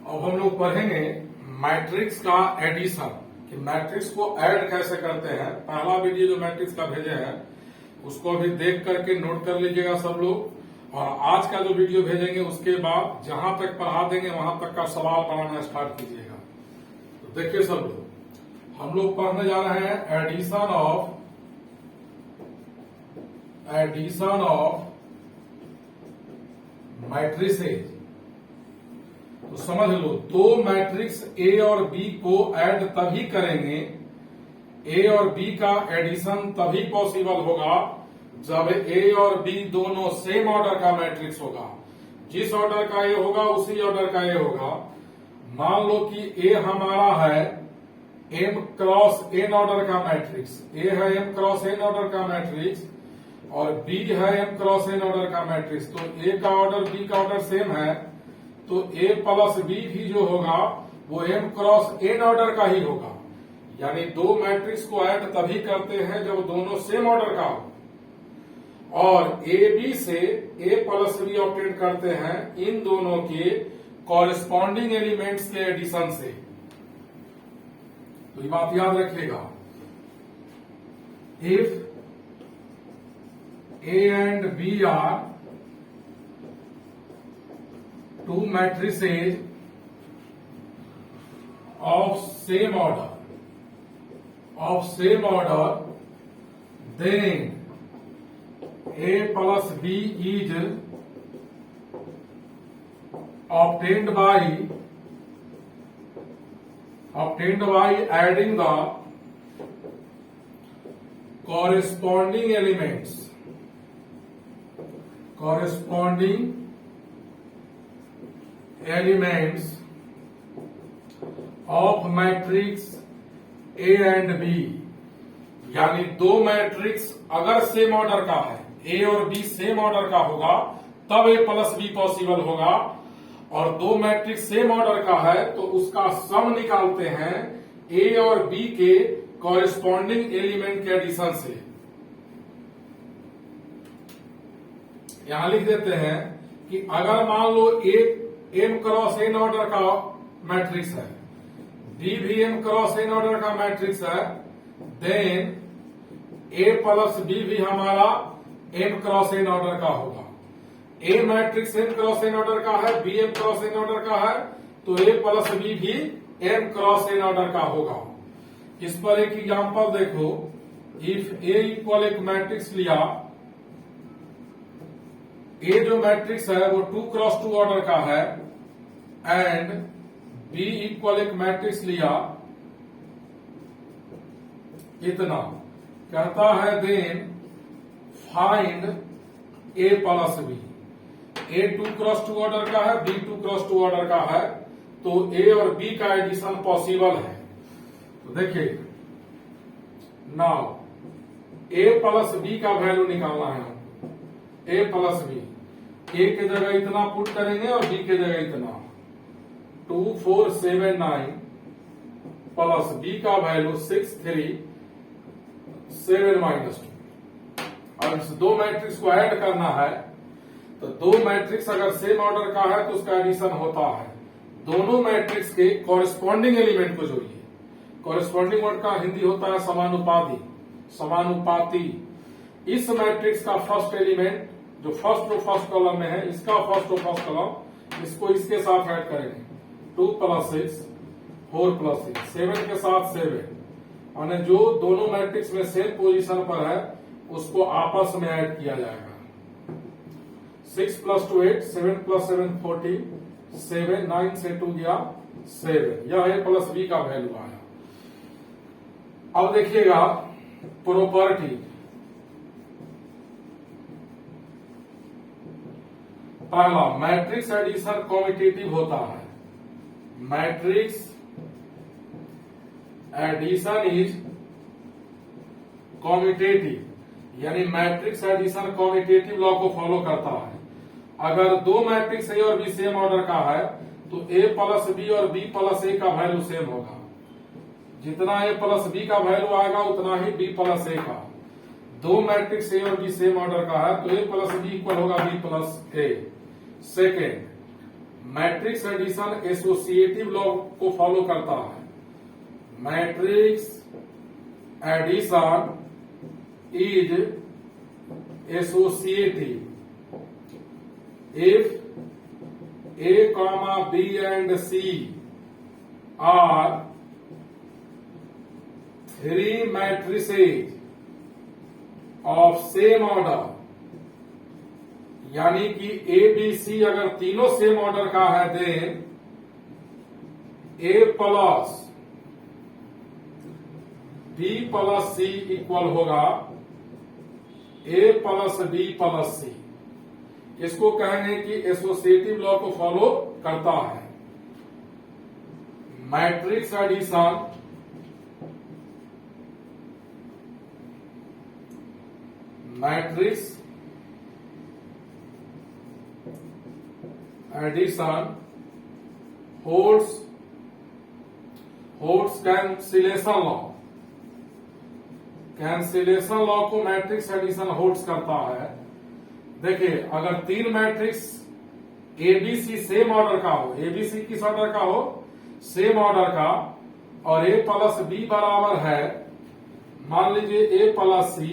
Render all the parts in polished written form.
अब हम लोग पढ़ेंगे मैट्रिक्स का एडिशन कि मैट्रिक्स को ऐड कैसे करते हैं। पहला वीडियो जो मैट्रिक्स का भेजे हैं उसको अभी देख करके नोट कर लीजिएगा सब लोग, और आज का जो वीडियो भेजेंगे उसके बाद जहां तक पढ़ा देंगे वहां तक का सवाल बनाना स्टार्ट कीजिएगा। तो देखिए सब लोग, हम लोग पढ़ने जा रहे हैं एडिशन ऑफ मैट्रिसेज। तो समझ लो, दो मैट्रिक्स ए और बी को ऐड तभी करेंगे, ए और बी का एडिशन तभी पॉसिबल होगा जब ए और बी दोनों सेम ऑर्डर का मैट्रिक्स होगा। जिस ऑर्डर का ए होगा उसी ऑर्डर का ए होगा। मान लो कि ए हमारा है एम क्रॉस एन ऑर्डर का मैट्रिक्स, ए है एम क्रॉस एन ऑर्डर का मैट्रिक्स और बी है एम क्रॉस एन ऑर्डर का मैट्रिक्स। तो ए का ऑर्डर बी का ऑर्डर सेम है, तो ए प्लस बी भी जो होगा वो एम क्रॉस एन ऑर्डर का ही होगा। यानी दो मैट्रिक्स को ऐड तभी करते हैं जब दोनों सेम ऑर्डर का हो, और ए बी से ए प्लस बी ऑब्टेन करते हैं इन दोनों के कॉरेस्पॉन्डिंग एलिमेंट्स के एडिशन से। तो ये बात याद रखिएगा, if A and B are two matrices of same order, then A plus B is obtained by adding the corresponding elements of matrix A and B. यानी दो मैट्रिक्स अगर सेम ऑर्डर का है, ए और बी सेम ऑर्डर का होगा तब ए plus be possible होगा, और दो मैट्रिक्स सेम ऑर्डर का है तो उसका सम निकालते हैं ए और बी के कॉरेस्पॉन्डिंग एलिमेंट के एडिशन से। यहां लिख देते हैं कि अगर मान लो एक एम क्रॉस एन ऑर्डर का मैट्रिक्स है, बी भी एम क्रॉस एन ऑर्डर का मैट्रिक्स है, देन ए प्लस बी भी हमारा एम क्रॉस एन ऑर्डर का होगा। A matrix M cross N order का है, B M cross N order का है, तो ए प्लस बी भी एम क्रॉस एन ऑर्डर का होगा। इस पर एक एग्जांपल देखो, इफ ए इक्वल एक मैट्रिक्स लिया, ए जो मैट्रिक्स है वो 2 क्रॉस 2 ऑर्डर का है, एंड बी इक्वल एक मैट्रिक्स लिया इतना, कहता है देन फाइंड ए प्लस बी। ए 2 क्रॉस 2 ऑर्डर का है, बी 2 क्रॉस 2 ऑर्डर का है, तो ए और बी का एडिशन पॉसिबल है। तो देखिए नाउ ए प्लस बी का वैल्यू निकालना है हमको, ए प्लस बी। ए के जगह इतना पुट करेंगे और बी के जगह इतना, 2 4 7 9 प्लस बी का वैल्यू 6 3 7 -2। अब इस दो मैट्रिक्स को ऐड करना है, तो दो मैट्रिक्स अगर सेम ऑर्डर का है तो उसका एडिशन होता है। दोनों मैट्रिक्स के कॉरेस्पॉन्डिंग एलिमेंट को जोड़िए। कॉरेस्पॉन्डिंग वर्ड का हिंदी होता है समानुपाती। इस मैट्रिक्स का फर्स्ट एलिमेंट जो फर्स्ट रो फर्स्ट कॉलम में है, इसका फर्स्ट रो फर्स्ट कॉलम, इसको इसके साथ ऐड करेंगे। 2 + 6 4 + 6 7 के साथ 7, यानी जो दोनों मैट्रिक्स में सेम पोजीशन पर है उसको आपस में ऐड किया जाएगा। 6 + 2 8, 7 + 7 14, 7 9 से 2 गया 7। यह ए प्लस बी का वैल्यू आया। अब देखिएगा प्रॉपर्टी, पहला मैट्रिक्स एडिशन कॉम्यूटेटिव होता है। मैट्रिक्स एडिशन इज कॉम्यूटेटिव, यानी मैट्रिक्स एडिशन कॉम्यूटेटिव लॉ को फॉलो करता है। अगर दो मैट्रिक्स ए और बी सेम ऑर्डर का है तो ए प्लस बी और बी प्लस ए का वैल्यू सेम होगा। जितना ए प्लस बी का वैल्यू आएगा उतना ही बी प्लस ए का। दो मैट्रिक्स ए और बी सेम ऑर्डर का है तो ए प्लस बी इक्वल होगा B plus A. Second, matrix addition associative law को फॉलो करता है। Matrix addition is associative if A, B and C are three matrices of same order, यानी कि A, B, C अगर तीनों same order का है then A plus B plus C equal होगा A plus B plus C। इसको कहेंगे कि एसोसिएटिव लॉ को फॉलो करता है। Matrix addition holds cancellation law. Cancellation law को मैट्रिक्स एडिशन होल्ड्स करता है। देखिए, अगर तीन मैट्रिक्स एबीसी सेम ऑर्डर का हो, एबीसी किस ऑर्डर का हो, सेम ऑर्डर का, और ए प्लस बी बराबर है, मान लीजिए ए प्लस सी,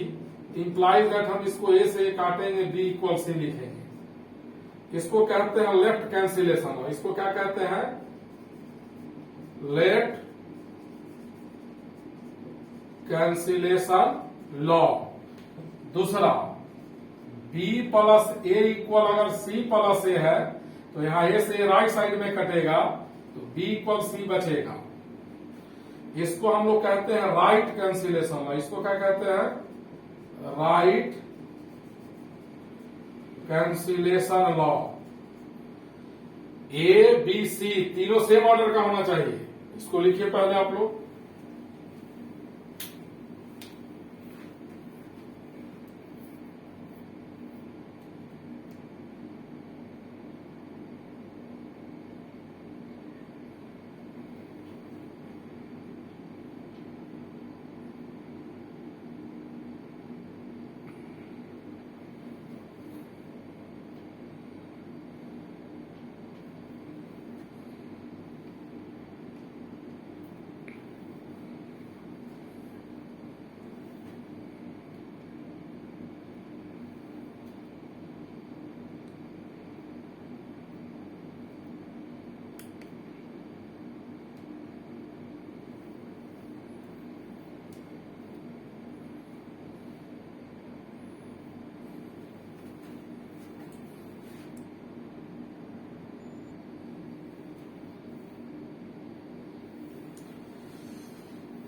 इंप्लाइज दैट हम इसको ए से काटेंगे, बी इक्वल सी लिखेंगे। इसको कहते हैं लेफ्ट कैंसिलेशन लॉ। इसको क्या कहते हैं? Left cancellation law. दूसरा, बी प्लस ए इक्वल अगर सी प्लस ए है तो यहां ए से राइट साइड में कटेगा तो बी इक्वल सी बचेगा। इसको हम लोग कहते हैं राइट कैंसिलेशन लॉ। इसको क्या कहते हैं? Right cancellation law. A B C तीनों सेम ऑर्डर का होना चाहिए। इसको लिखिए पहले आप लोग।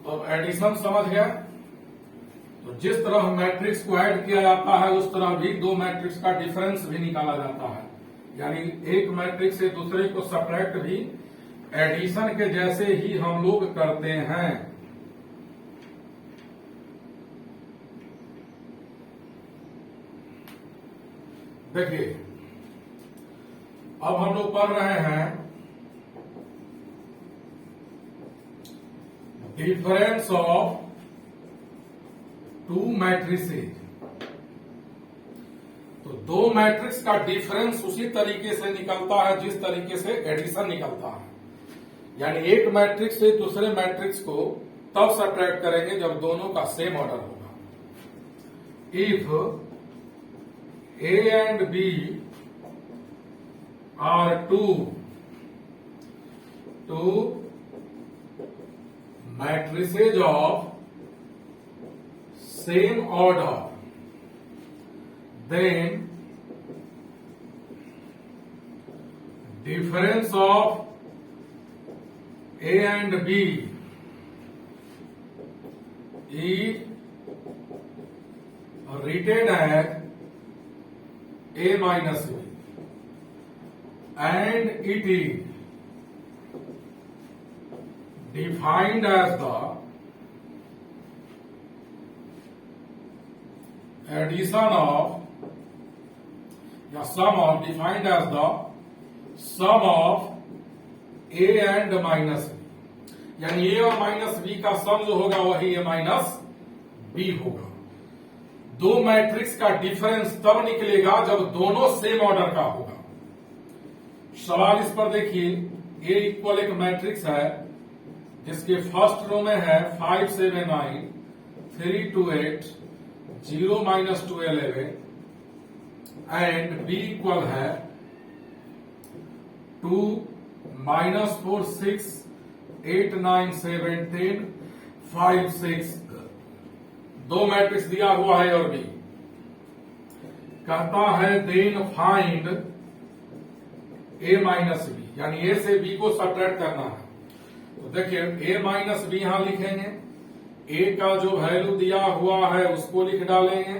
अब एडिशन समझ गया। तो जिस तरह मैट्रिक्स को ऐड किया जाता है उस तरह भी दो मैट्रिक्स का डिफरेंस भी निकाला जाता है। यानी एक मैट्रिक्स से दूसरे को सब्ट्रैक्ट भी एडिशन के जैसे ही हम लोग करते हैं। देखिए, अब हम लोग पढ़ रहे हैं डिफरेंस ऑफ टू मैट्रिसेज। तो दो मैट्रिक्स का डिफरेंस उसी तरीके से निकलता है जिस तरीके से एडिशन निकलता है। यानी एक मैट्रिक्स से दूसरे मैट्रिक्स को तब सब्ट्रैक्ट करेंगे जब दोनों का सेम ऑर्डर होगा। If A and B are two matrices of same order, then difference of A and B is written as A minus B, and it is defined as the addition of या sum of, defined as the sum of A and minus B। यानी A और minus B का सम जो होगा वही A minus B होगा। दो matrix का डिफरेंस तब निकलेगा जब दोनों सेम ऑर्डर का होगा। सवाल इस पर देखिए, ए इक्वल एक मैट्रिक्स है जिसके फर्स्ट रो में है 5 7 9 3 2 8 0 -2 11 एंड बी इक्वल है 2 -4 6 8 9 7 10 5 6। दो मैट्रिक्स दिया हुआ है और बी कहता है देन फाइंड ए माइनस बी, यानी ए से बी को सब्ट्रैक्ट करना है। तो देखिए ए माइनस बी यहां लिखेंगे, ए का जो वैल्यू दिया हुआ है उसको लिख डालेंगे।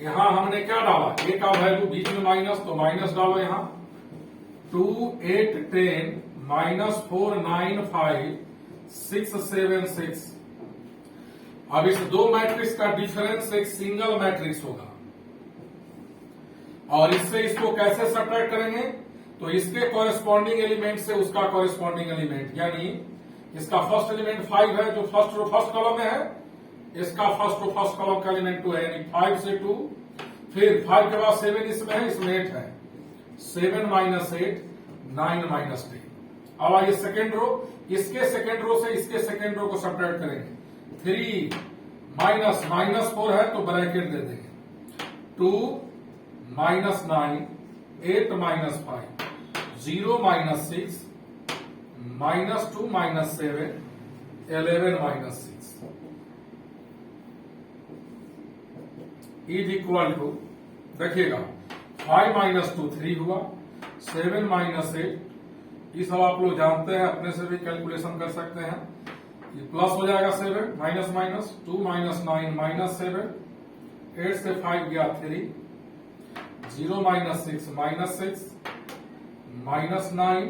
यहां हमने क्या डाला, ए का वैल्यू बीच में माइनस, तो माइनस डालो यहां। 2 8 10 -4 9 5 6 7 6। अब इस दो मैट्रिक्स का डिफरेंस एक सिंगल मैट्रिक्स होगा और इससे इसको कैसे सब्ट्रैक्ट करेंगे, तो इसके कॉरेस्पॉन्डिंग एलिमेंट से उसका कॉरेस्पॉन्डिंग एलिमेंट, यानी इसका फर्स्ट एलिमेंट 5 है जो फर्स्ट कॉलम में है, इसका फर्स्ट कॉलम का एलिमेंट 2 है, यानी 5 से 2, फिर 5 के बाद 7 इसमें है, इसमें 8 है, 7 - 8 9 - 10। अब आइए सेकेंड रो, इसके सेकेंड रो से इसके सेकेंड रो को सब्ट्रैक्ट करेंगे। 3 -4 है तो ब्रैकेट दे देंगे, 2 -9 8 -5 0 -6 -2 -7 11 -6 इज इक्वल टू, देखिएगा 5 - 2 3 हुआ, 7 -8, ये सब आप लोग जानते हैं, अपने से भी कैलकुलेशन कर सकते हैं। ये प्लस हो जाएगा 7 माइनस माइनस 2 -9 -7, 8 से 5 गया 3, 0 -6 -6 -9,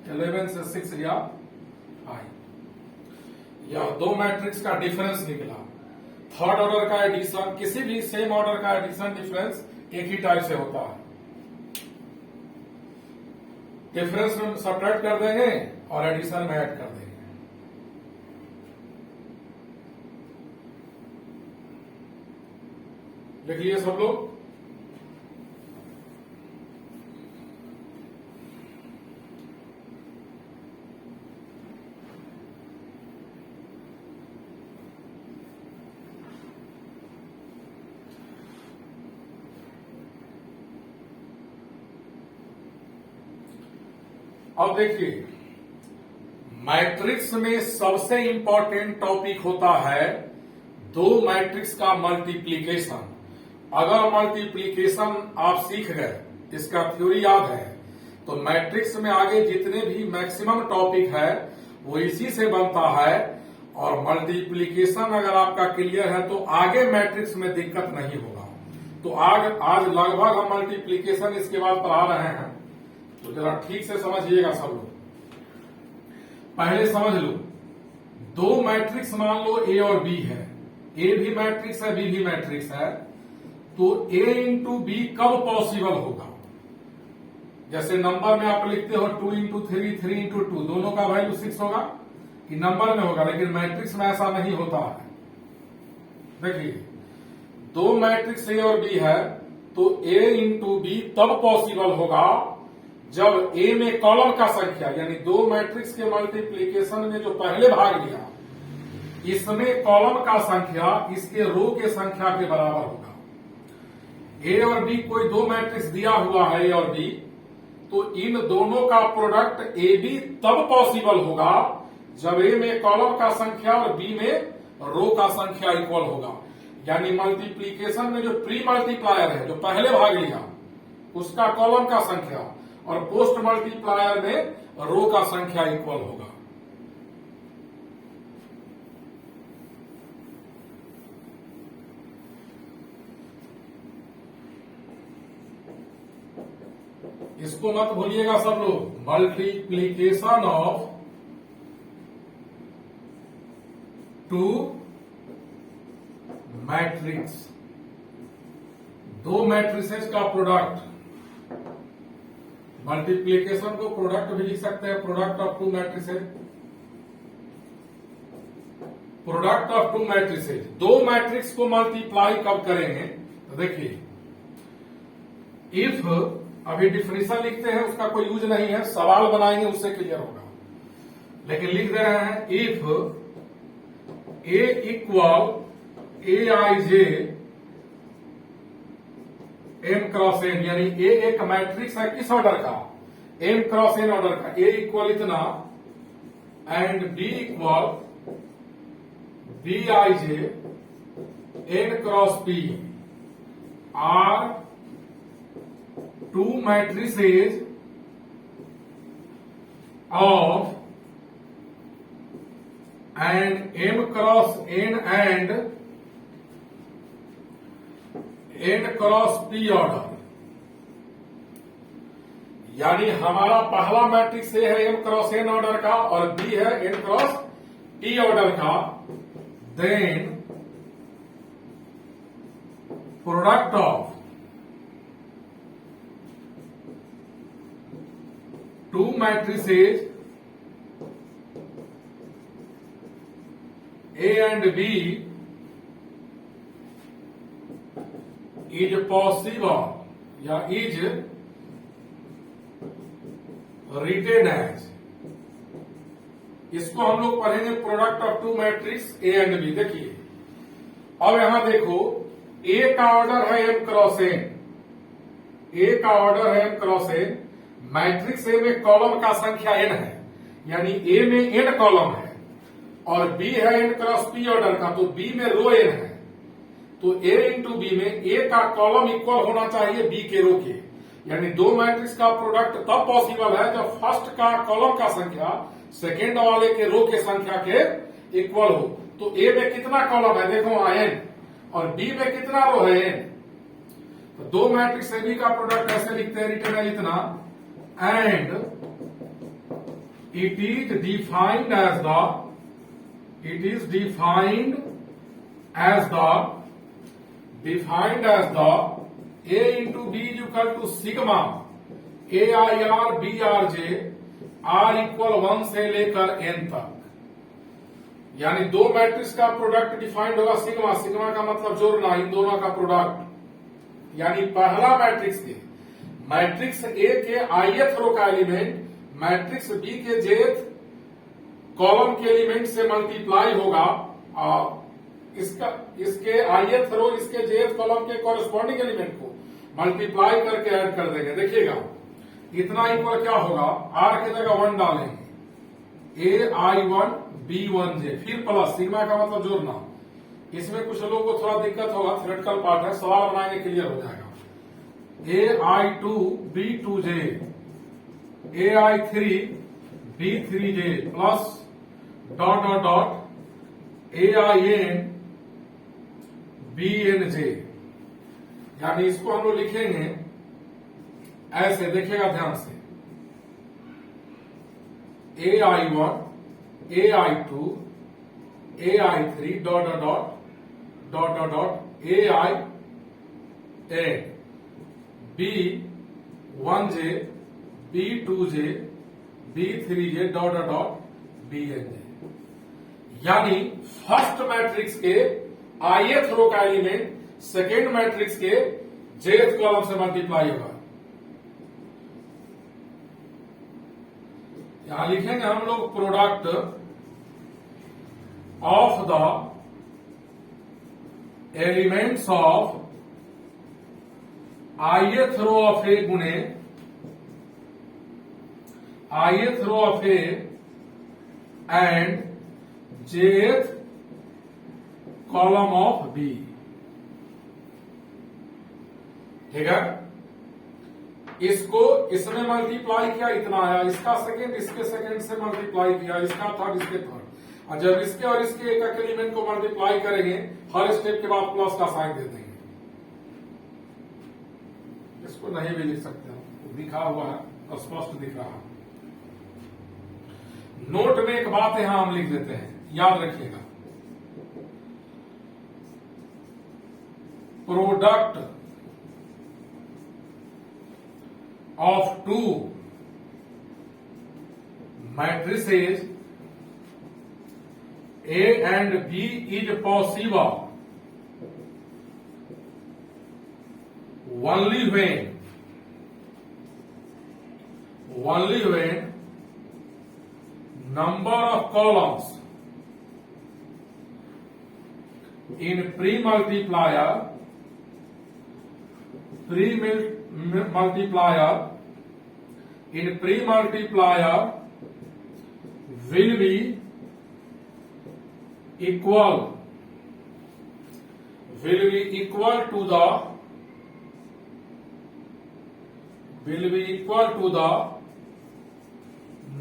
11 से 6 गया 5। यह दो मैट्रिक्स का डिफरेंस निकला। थर्ड ऑर्डर का एडिशन, किसी भी सेम ऑर्डर का एडिशन डिफरेंस एक ही टाइप से होता है। डिफरेंस में सब्ट्रैक्ट कर देंगे और एडिशन में ऐड कर देंगे। लिख लिए सब लोग। अब देखिए, मैट्रिक्स में सबसे इंपॉर्टेंट टॉपिक होता है दो मैट्रिक्स का मल्टीप्लीकेशन। अगर मल्टीप्लीकेशन आप सीख गए, इसका थ्योरी याद है, तो मैट्रिक्स में आगे जितने भी मैक्सिमम टॉपिक है वो इसी से बनता है। और मल्टीप्लीकेशन अगर आपका क्लियर है तो आगे मैट्रिक्स में दिक्कत नहीं होगा। तो आज लगभग हम मल्टीप्लीकेशन इसके बाद पढ़ा रहे हैं, तो जरा ठीक से समझिएगा सब लोग। पहले समझ लो, दो मैट्रिक्स मान लो ए और बी है, ए भी मैट्रिक्स है बी भी मैट्रिक्स है, तो ए इंटू बी कब पॉसिबल होगा। जैसे नंबर में आप लिखते हो 2 × 3 3 × 2, दोनों का वैल्यू 6 होगा कि नंबर में होगा, लेकिन मैट्रिक्स में ऐसा नहीं होता है। देखिए, दो मैट्रिक्स ए और बी है तो ए इंटू बी तब पॉसिबल होगा जब ए में कॉलम का संख्या, यानी दो मैट्रिक्स के मल्टीप्लीकेशन में जो पहले भाग लिया, इसमें कॉलम का संख्या इसके रो के संख्या के बराबर होगा। ए और बी कोई दो मैट्रिक्स दिया हुआ है, ए और बी, तो इन दोनों का प्रोडक्ट ए बी तब पॉसिबल होगा जब ए में कॉलम का संख्या और बी में रो का संख्या इक्वल होगा। यानी मल्टीप्लीकेशन में जो प्री मल्टीप्लायर है, जो पहले भाग लिया, उसका कॉलम का संख्या और पोस्ट मल्टीप्लायर में रो का संख्या इक्वल होगा। इसको मत भूलिएगा सब लोग, मल्टीप्लीकेशन ऑफ टू मैट्रिक्स, दो मैट्रिसेस का प्रोडक्ट। मल्टीप्लीकेशन को प्रोडक्ट भी लिख सकते हैं, product of two matrices, product of two matrices. दो मैट्रिक्स को मल्टीप्लाई कब करेंगे, तो देखिए, इफ अभी डिफिनेशन लिखते हैं, उसका कोई यूज नहीं है, सवाल बनाएंगे उससे क्लियर होगा। लेकिन लिख दे रहे हैं if A equal A I J M cross N, यानी ए एक मैट्रिक्स है किस ऑर्डर का, एम क्रॉस एन ऑर्डर का, ए इक्वल इतना and B equal B I J N cross P are two matrices of and m cross n and n cross p order, यानी हमारा पहला matrix A है m cross n order का और b है n cross p order का, then product of two matrices A and B is possible या is written as, इसको हम लोग पढ़ेंगे product of two matrix A and B. देखिए अब यहां देखो ए का ऑर्डर है m क्रॉस n, ए का ऑर्डर है m cross n, matrix A में कॉलम का संख्या n है, यानी ए में n कॉलम है और बी है n क्रॉस पी ऑर्डर का, तो बी में रो n है, तो ए इंटू बी में ए का कॉलम इक्वल होना चाहिए बी के रो के, यानी दो मैट्रिक्स का प्रोडक्ट तब पॉसिबल है जब फर्स्ट का कॉलम का संख्या सेकेंड वाले के रो के संख्या के इक्वल हो। तो ए में कितना कॉलम है देखो n, और बी में कितना रो है n, तो दो मैट्रिक्स ए बी का प्रोडक्ट ऐसे लिखते हैं, रिटर्न है इतना and it is defined as the A into B is equal to sigma AIR BRJ R equal 1 से लेकर n तक, यानी दो मैट्रिक्स का प्रोडक्ट डिफाइंड होगा सिग्मा, सिग्मा का मतलब जोड़ना, इन दोनों का प्रोडक्ट, यानी पहला मैट्रिक्स ए के आईएथ रो का एलिमेंट मैट्रिक्स बी के जेथ कॉलम के एलिमेंट से मल्टीप्लाई होगा, इसके आईएथ रो इसके जेथ कॉलम के कॉरेस्पॉन्डिंग एलिमेंट को मल्टीप्लाई करके ऐड कर देंगे। देखिएगा इतना इक्वल क्या होगा, आर की जगह 1 डालेंगे, ए आई 1 बी 1 जे, फिर प्लस सिग्मा का मतलब जोड़ना। इसमें कुछ लोगों को थोड़ा दिक्कत होगा, थ्योरेटिकल पार्ट है, सवाल बनाएंगे क्लियर हो जाएगा। AI2 B2J AI3 B3J plus dot dot dot AIN BNJ, यानी इसको हम लोग लिखेंगे ऐसे, देखिएगा ध्यान से, AI1 AI2 AI3 dot dot dot dot dot dot AIN B1J B2J B3J dot dot dot BNJ, यानी फर्स्ट मैट्रिक्स के ith रो का एलिमेंट सेकेंड मैट्रिक्स के jth कॉलम से मल्टीप्लाई होगा। यहां लिखेंगे हम लोग product of the elements of ith row of A गुणे ith row of A and jth column of B. ठीक है, इसको इसमें मल्टीप्लाई किया, इतना आया, इसका सेकेंड इसके सेकेंड से मल्टीप्लाई किया, इसका थर्ड इसके थर्ड, और जब इसके और इसके एक एक एलिमेंट को मल्टीप्लाई करेंगे हर स्टेप के बाद प्लस का साइन दे देंगे। इसको नहीं भी लिख सकते हैं, लिखा हुआ है और स्पष्ट दिख रहा है। नोट में एक बात यहां हम लिख देते हैं, याद रखिएगा, product of two matrices A and B is possible only when only when number of columns in pre-multiplier will be equal to the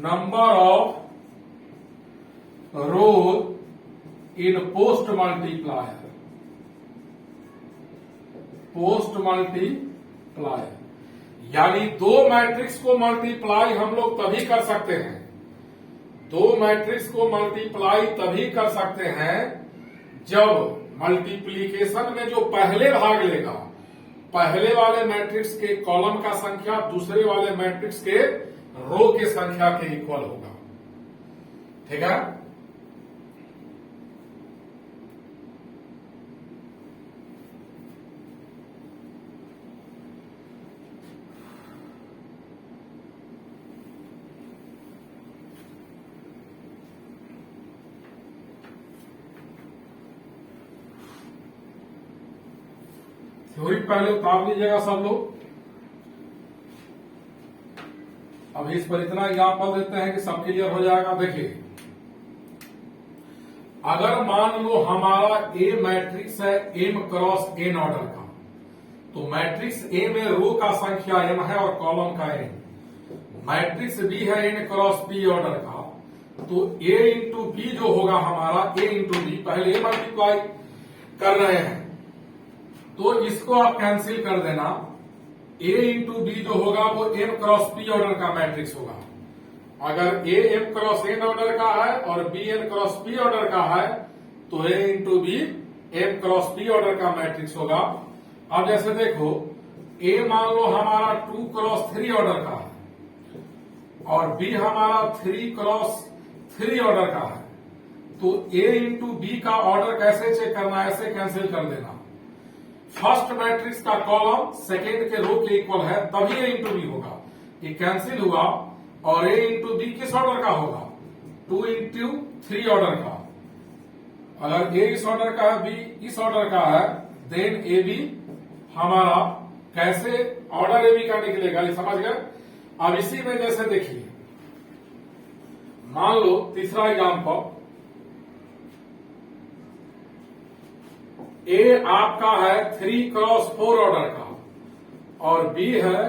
number of rows in post multiplier. यानी दो मैट्रिक्स को मल्टीप्लाई हम लोग तभी कर सकते हैं, तभी कर सकते हैं जब मल्टीप्लीकेशन में जो पहले भाग लेगा, पहले वाले मैट्रिक्स के कॉलम का संख्या दूसरे वाले मैट्रिक्स के रो के संख्या के इक्वल होगा। ठीक है। थ्योरी पहले उतार लीजिएगा सब लोग। अब इस पर इतना एग्जाम्पल देते हैं कि सब क्लियर हो जाएगा। देखिए, अगर मान लो हमारा ए मैट्रिक्स है m क्रॉस n ऑर्डर का, तो मैट्रिक्स ए में रो का संख्या m है और कॉलम का n। मैट्रिक्स बी है n क्रॉस p ऑर्डर का, तो a इंटू बी जो होगा हमारा a इंटू बी, पहले a मल्टीप्लाई कर रहे हैं तो इसको आप कैंसिल कर देना। a इंटू बी जो होगा वो m क्रॉस p ऑर्डर का मैट्रिक्स होगा। अगर a m cross n order का है और b n cross p order का है तो a into B m cross p order का मैट्रिक्स होगा। अब जैसे देखो, a मान लो हमारा 2 क्रॉस 3 ऑर्डर का है और b हमारा 3 क्रॉस 3 ऑर्डर का है, तो a इंटू बी का ऑर्डर कैसे चेक करना है, ऐसे कैंसिल कर देना। फर्स्ट मैट्रिक्स का कॉलम सेकेंड के रो के इक्वल है तभी a इंटू बी होगा। ये कैंसिल हुआ और a इंटू बी किस ऑर्डर का होगा, 2 इंटू 3 ऑर्डर का। अगर a इस ऑर्डर का है, b इस ऑर्डर का है, देन ए बी हमारा कैसे ऑर्डर ए बी का निकलेगा, ये समझ गए। अब इसी में जैसे देखिए, मान लो तीसरा एग्जाम्पल, ए आपका है 3 क्रॉस 4 ऑर्डर का और बी है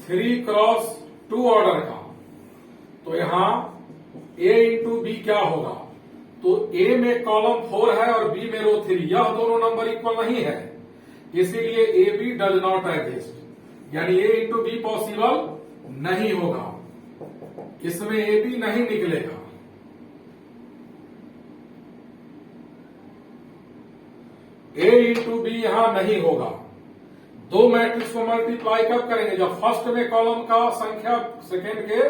3 क्रॉस 2 ऑर्डर का, तो यहां ए इंटू बी क्या होगा, तो ए में कॉलम 4 है और बी में रो 3, यह दोनों नंबर इक्वल नहीं है, इसीलिए A B does not exist, यानी ए इंटू बी पॉसिबल नहीं होगा, इसमें ए बी नहीं निकलेगा। a इंटू बी यहां नहीं होगा। दो मैट्रिक्स को मल्टीप्लाई कब करेंगे, जब फर्स्ट में कॉलम का संख्या सेकेंड के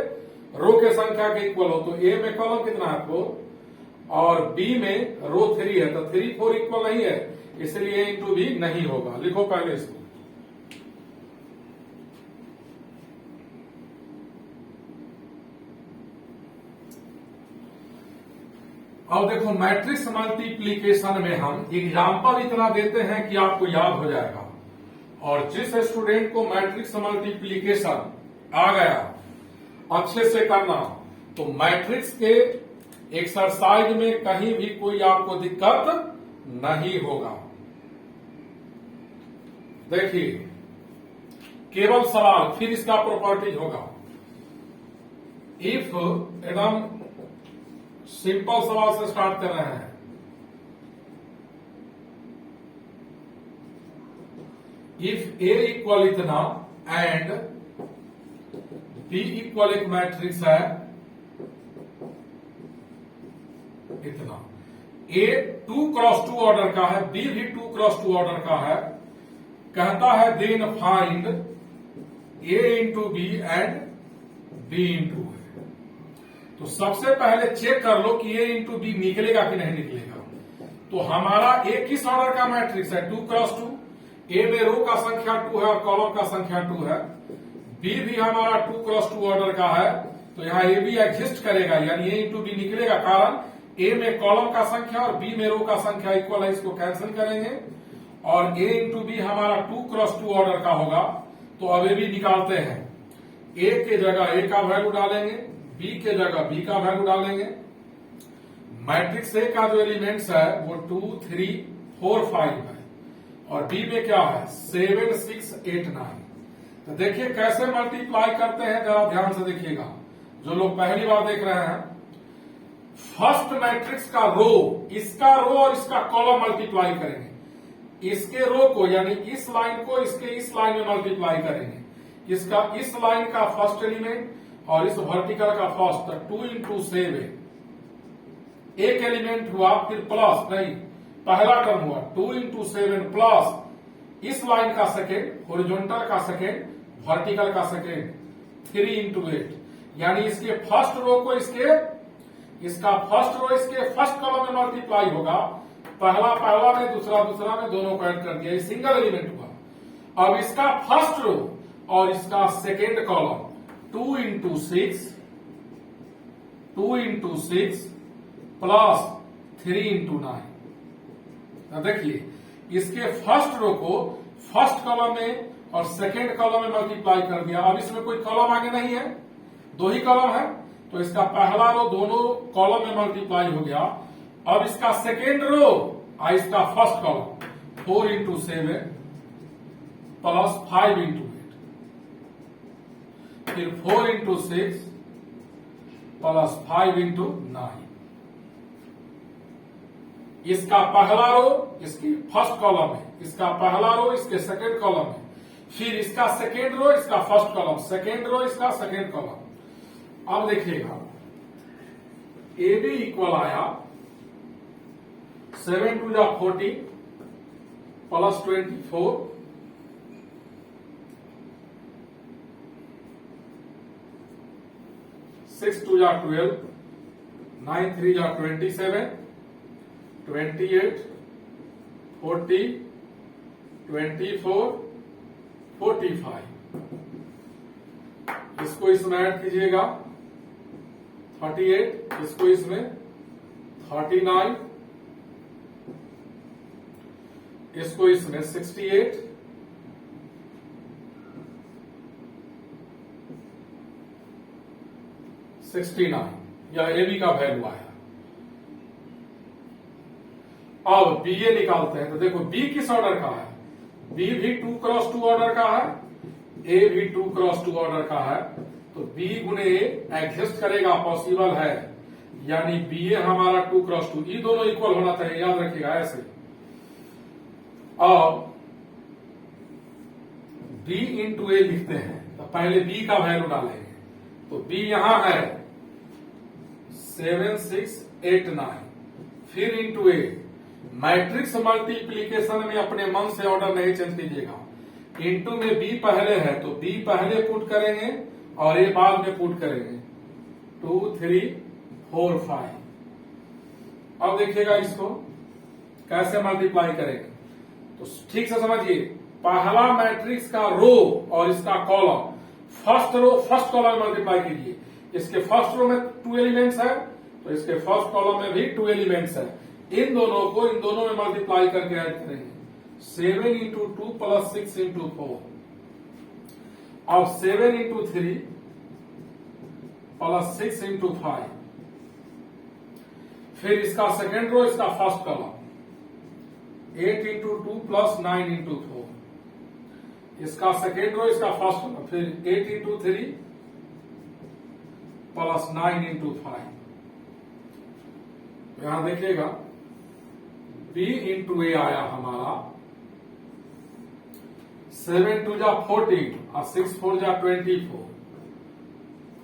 रो के संख्या के इक्वल हो। तो a में कॉलम कितना है 4 और b में रो 3 है, तो 3 4 इक्वल नहीं है, इसलिए a इंटू बी नहीं होगा। लिखो पहले इसको। अब देखो, मैट्रिक्स मल्टीप्लीकेशन में हम एग्जाम्पल इतना देते हैं कि आपको याद हो जाएगा, और जिस स्टूडेंट को मैट्रिक्स मल्टीप्लीकेशन आ गया अच्छे से करना, तो मैट्रिक्स के एक्सरसाइज में कहीं भी कोई आपको दिक्कत नहीं होगा। देखिए, केवल सवाल, फिर इसका प्रॉपर्टीज होगा। इफ एकदम सिंपल सवाल से स्टार्ट कर रहे हैं। इफ ए इक्वल इतना एंड बी इक्वल एक मैट्रिक्स है इतना, ए 2 क्रॉस 2 ऑर्डर का है, बी भी 2 क्रॉस 2 ऑर्डर का है, कहता है then find A into B and B into है। तो सबसे पहले चेक कर लो कि ए इंटू बी निकलेगा कि नहीं निकलेगा। तो हमारा ए किस ऑर्डर का मैट्रिक्स है, 2 क्रॉस 2, ए में रो का संख्या 2 है और कॉलम का संख्या 2 है। बी भी हमारा 2x2 ऑर्डर का है, तो यहाँ ए बी एग्जिस्ट करेगा, यानी ए इंटू बी निकलेगा, कारण ए में कॉलम का संख्या और बी में रो का संख्या इक्वल है, इसको कैंसिल करेंगे, और ए इंटू बी हमारा 2x2 ऑर्डर का होगा। तो अब ए बी निकालते हैं, ए के जगह ए का वैल्यू डालेंगे, बी के जगह बी का वैल्यू डालेंगे। मैट्रिक्स ए का जो एलिमेंट्स है वो 2, 3, 4, 5 है, और बी में क्या है 7, 6, 8, 9। तो देखिए कैसे मल्टीप्लाई करते हैं, जरा ध्यान से देखिएगा, जो लोग पहली बार देख रहे हैं। फर्स्ट मैट्रिक्स का रो, इसका रो और इसका कॉलम मल्टीप्लाई करेंगे, इसके रो को यानी इस लाइन को इसके इस लाइन में मल्टीप्लाई करेंगे, इसका इस लाइन का फर्स्ट एलिमेंट और इस वर्टिकल का फर्स्ट, 2 इंटू 7, एक एलिमेंट हुआ, फिर प्लस नहीं, पहला टर्म हुआ 2 इंटू 7 प्लस इस लाइन का सेकेंड, हॉरिजॉन्टल का सेकेंड, वर्टिकल का सेकेंड, 3 इंटू 8, यानी इसके फर्स्ट रो को इसका फर्स्ट रो इसके फर्स्ट कॉलम में मल्टीप्लाई होगा, पहला पहला में, दूसरा दूसरा में, दोनों को ऐड कर दिया, ये सिंगल एलिमेंट हुआ। अब इसका फर्स्ट रो और इसका second column 2 into 6 plus 3 into 9। देखिए इसके फर्स्ट रो को फर्स्ट कॉलम में और सेकेंड कॉलम में मल्टीप्लाई कर दिया। अब इसमें कोई कॉलम आगे नहीं है, 2 ही कॉलम है, तो इसका पहला रो दोनों कॉलम में मल्टीप्लाई हो गया। अब इसका सेकेंड रो और इसका first column 4 into 7 plus 5 into 8, फिर 4 इंटू 6 प्लस 5 इंटू 9। इसका पहला रो इसके फर्स्ट कॉलम है, इसका पहला रो इसके सेकेंड कॉलम है, फिर इसका सेकेंड रो इसका फर्स्ट कॉलम, सेकेंड रो इसका सेकेंड कॉलम। अब देखिएगा ए बी इक्वल आया 7 टू 40 प्लस 24 6 टू 12 9 3 27 28 40 24 45। इसको इसमें ऐड कीजिएगा 38, इसको इसमें 39, इसको इसमें 68, यह ए बी का वैल्यू आया। अब बी ए निकालते हैं, तो देखो बी किस ऑर्डर का है, बी भी 2x2 ऑर्डर का है, ए भी 2x2 ऑर्डर का है, तो बी गुने ए एग्जिस्ट करेगा, पॉसिबल है, यानी बी ए हमारा 2x2, ये दोनों इक्वल होना चाहिए, याद रखिएगा ऐसे। अब बी इंटू ए लिखते हैं, तो पहले बी का वैल्यू डालेंगे, तो बी यहां है 7 6 8 9, फिर इंटू ए। मैट्रिक्स मल्टीप्लीकेशन में अपने मन से ऑर्डर नहीं चेंज कीजिएगा, इंटू में बी पहले है तो बी पहले पुट करेंगे और ए बाद में पुट करेंगे, 2 3 4 5। अब देखिएगा इसको कैसे मल्टीप्लाई करेंगे, तो ठीक से समझिए, पहला मैट्रिक्स का रो और इसका column, first row first column multiply कीजिए, इसके फर्स्ट रो में 2 एलिमेंट्स है तो इसके फर्स्ट कॉलम में भी 2 एलिमेंट्स है, इन दोनों को इन दोनों में मल्टीप्लाई करके ऐड करेंगे, 7 इंटू 2 प्लस 6 इंटू 4। अब 7 इंटू 3 प्लस 6 इंटू 5, फिर इसका सेकेंड रो इसका first column 8 into 2 plus 9 into 4, इसका सेकेंड रो इसका फर्स्ट कॉलम, फिर 8 इंटू 3 प्लस 9 इंटू 5। यहां देखिएगा बी इंटू ए आया हमारा 7 2 जा 14 और 6 4 जा 24,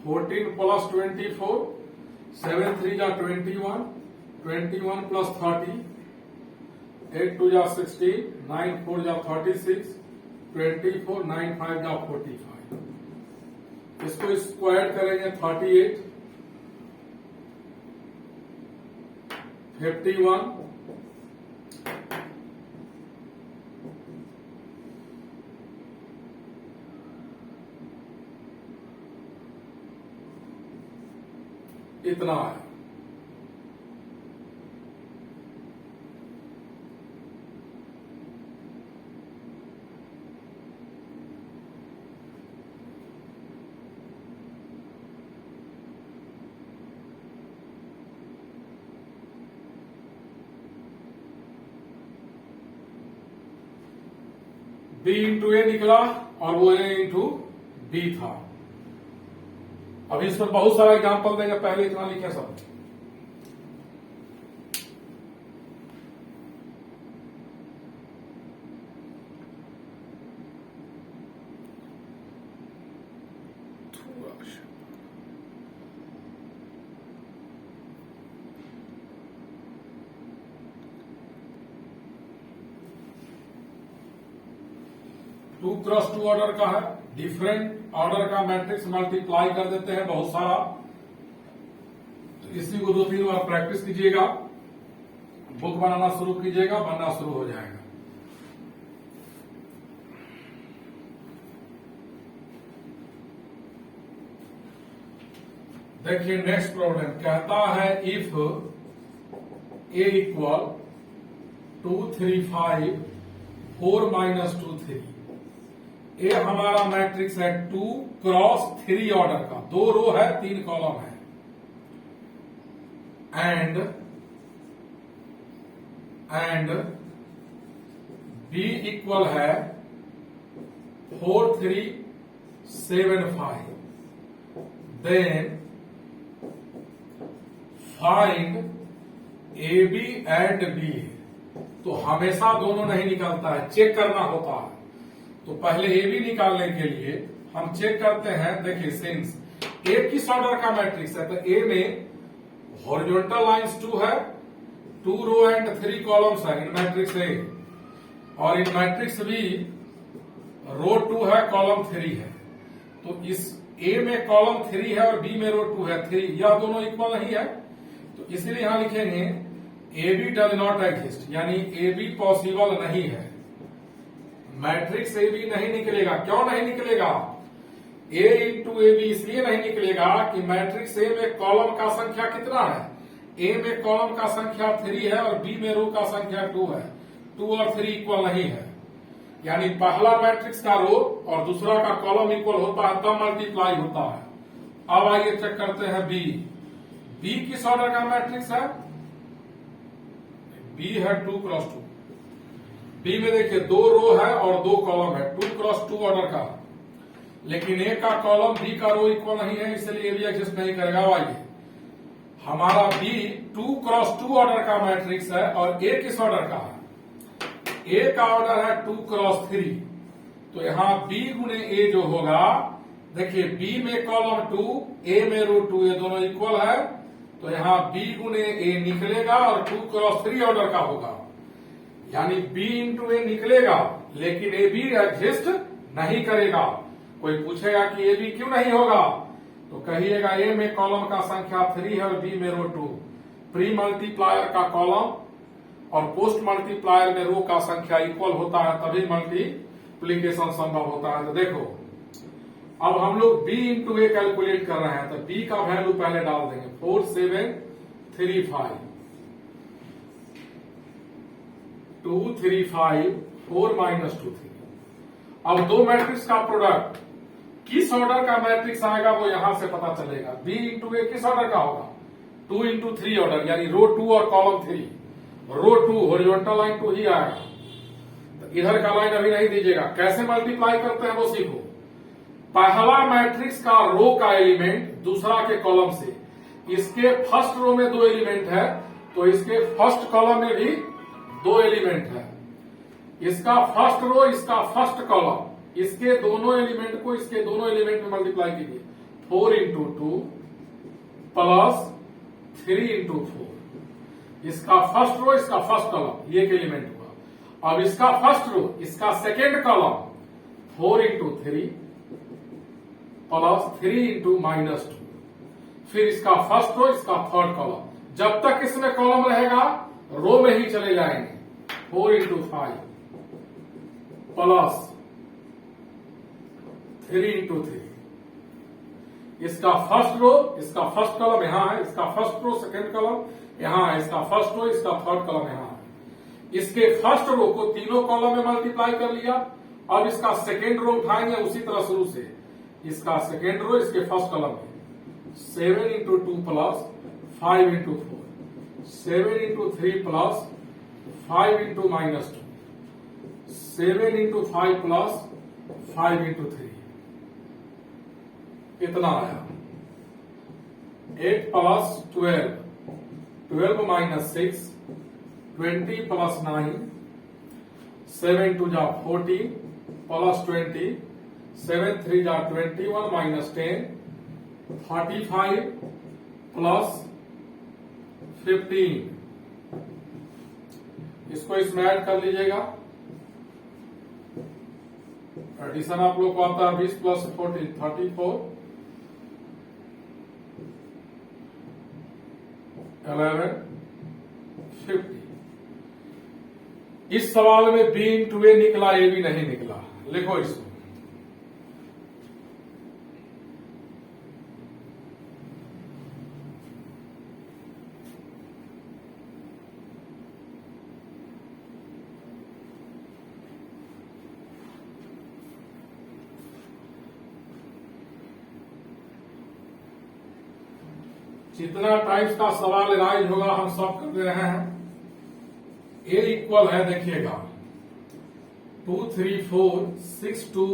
14 प्लस 24, 7 3 जा 21, 21 प्लस 30, 8 2 जा 16, 9 4 जा 36, 24, 9 5 जा 45। इसको स्क्वायर करेंगे 38, 51, 48, इतना है। बी इंटू ए निकला और वो ए इंटू बी था। अब इस पर बहुत सारा एग्जाम्पल देंगे, पहले इतना लिखे सब। टू क्रॉस टू ऑर्डर का है, डिफरेंट ऑर्डर का मैट्रिक्स मल्टीप्लाई कर देते हैं बहुत सारा। तो इसी को 2-3 बार प्रैक्टिस कीजिएगा, बुक बनाना शुरू कीजिएगा, बनना शुरू हो जाएगा। देखिए नेक्स्ट प्रॉब्लम कहता है इफ ए इक्वल 2, 3, 5, 4 माइनस 2, 3। ये हमारा मैट्रिक्स है 2 क्रॉस 3 ऑर्डर का, 2 रो है 3 कॉलम है, एंड बी इक्वल है 4, 3, 7, 5। Then find A B and B. तो हमेशा दोनों नहीं निकलता है, चेक करना होता है। तो पहले ए बी निकालने के लिए हम चेक करते हैं। देखिए सिंस ए किस ऑर्डर का मैट्रिक्स है, तो ए में हॉरिजॉन्टल लाइंस 2 है, 2 रो एंड 3 कॉलम्स है इन मैट्रिक्स ए, और इन मैट्रिक्स बी रो 2 है, कॉलम 3 है। तो इस ए में कॉलम 3 है और बी में रो 2 है 3, यह दोनों इक्वल नहीं है। तो इसलिए यहां लिखेंगे A B does not exist, यानी ए बी पॉसिबल नहीं है। मैट्रिक्स ए बी नहीं निकलेगा। क्यों नहीं निकलेगा? ए इंटू ए बी इसलिए नहीं निकलेगा कि मैट्रिक्स ए में कॉलम का संख्या कितना है, ए में कॉलम का संख्या 3 है और बी में रो का संख्या 2 है। 2 और 3 इक्वल नहीं है, यानी पहला मैट्रिक्स का रो और दूसरा का कॉलम इक्वल होता है तब मल्टीप्लाई होता है। अब आइए चेक करते हैं बी। बी किस ऑर्डर का मैट्रिक्स है? बी है 2 क्रॉस 2। बी में देखिए 2 रो है और 2 कॉलम है, 2 क्रॉस 2 ऑर्डर का, लेकिन ए का कॉलम बी का रो इक्वल नहीं है, इसलिए ए भी एग्जिस्ट नहीं करेगा। आइए हमारा बी 2 क्रॉस 2 ऑर्डर का मैट्रिक्स है और ए किस ऑर्डर का है? ए का ऑर्डर है 2 क्रॉस 3। तो यहां बी गुने ए जो होगा, देखिए बी में कॉलम 2, ए में रो 2, ये दोनों इक्वल है। तो यहां बी गुने ए निकलेगा और 2 क्रॉस 3 ऑर्डर का होगा, यानी बी इंटू ए निकलेगा, लेकिन ए बी एग्जिस्ट नहीं करेगा। कोई पूछेगा कि ए बी क्यों नहीं होगा, तो कहिएगा ए में कॉलम का संख्या 3 है और बी में रो 2। प्री मल्टीप्लायर का कॉलम और पोस्ट मल्टीप्लायर में रो का संख्या इक्वल होता है, तभी मल्टीप्लीकेशन संभव होता है। तो देखो अब हम लोग बी इंटू ए कैलकुलेट कर रहे हैं, तो बी का वैल्यू पहले डाल देंगे 4, 7, 3, 5। 2, 3, 5, 4 माइनस 2, 3। अब दो मैट्रिक्स का प्रोडक्ट किस ऑर्डर का मैट्रिक्स आएगा वो यहां से पता चलेगा। बी इंटू ए किस ऑर्डर का होगा? 2 इंटू 3 ऑर्डर, यानी रो 2 और कॉलम 3। रो 2 हॉरिजॉन्टल लाइन 2 ही आएगा, तो इधर का लाइन अभी नहीं दीजिएगा। कैसे मल्टीप्लाई करते हैं वो सीखो। पहला मैट्रिक्स का रो का एलिमेंट दूसरा के कॉलम से, इसके फर्स्ट रो में 2 एलिमेंट है तो इसके फर्स्ट कॉलम में भी 2 एलिमेंट है। इसका फर्स्ट रो, इसका फर्स्ट कॉलम, इसके दोनों एलिमेंट को इसके दोनों एलिमेंट में मल्टीप्लाई कीजिए। 4 इंटू 2 प्लस 3 इंटू 4। इसका फर्स्ट रो, इसका फर्स्ट कॉलम, ये एक एलिमेंट हुआ। अब इसका फर्स्ट रो, इसका second column 4 into 3 plus 3 into minus 2। फिर इसका फर्स्ट रो, इसका थर्ड कॉलम। जब तक इसमें कॉलम रहेगा रो में ही चले जाएंगे। 4 इंटू 5 प्लस 3 इंटू 3। इसका फर्स्ट रो, इसका फर्स्ट कॉलम यहां है, इसका फर्स्ट रो सेकंड कॉलम यहां है, इसका फर्स्ट रो, इसका थर्ड कॉलम यहां है। इसके फर्स्ट रो को तीनों कॉलम में मल्टीप्लाई कर लिया। अब इसका सेकेंड रो उठाएंगे उसी तरह शुरू से, इसका सेकेंड रो इसके फर्स्ट कॉलम में 7 into 2 plus 5 into 4, 7 into 3 plus 5 into -2, 7 into 5 plus 5 into 3, कितना आया 8 प्लस 12, 12 माइनस 6, 20 प्लस 9, 7 2 जा 14 प्लस 20, 7 3 जा 21 माइनस 10, 35 प्लस 15। इसको इसमें ऐड कर लीजिएगा। एडिशन आप लोग को आता है 20 प्लस 14 34, 11 50। इस सवाल में बी इंटू ए निकला, ए भी नहीं निकला। लिखो इसको, जितना टाइप्स का सवाल राइज होगा हम सब कर दे रहे हैं। ए इक्वल है, देखिएगा 2 3 4 6 2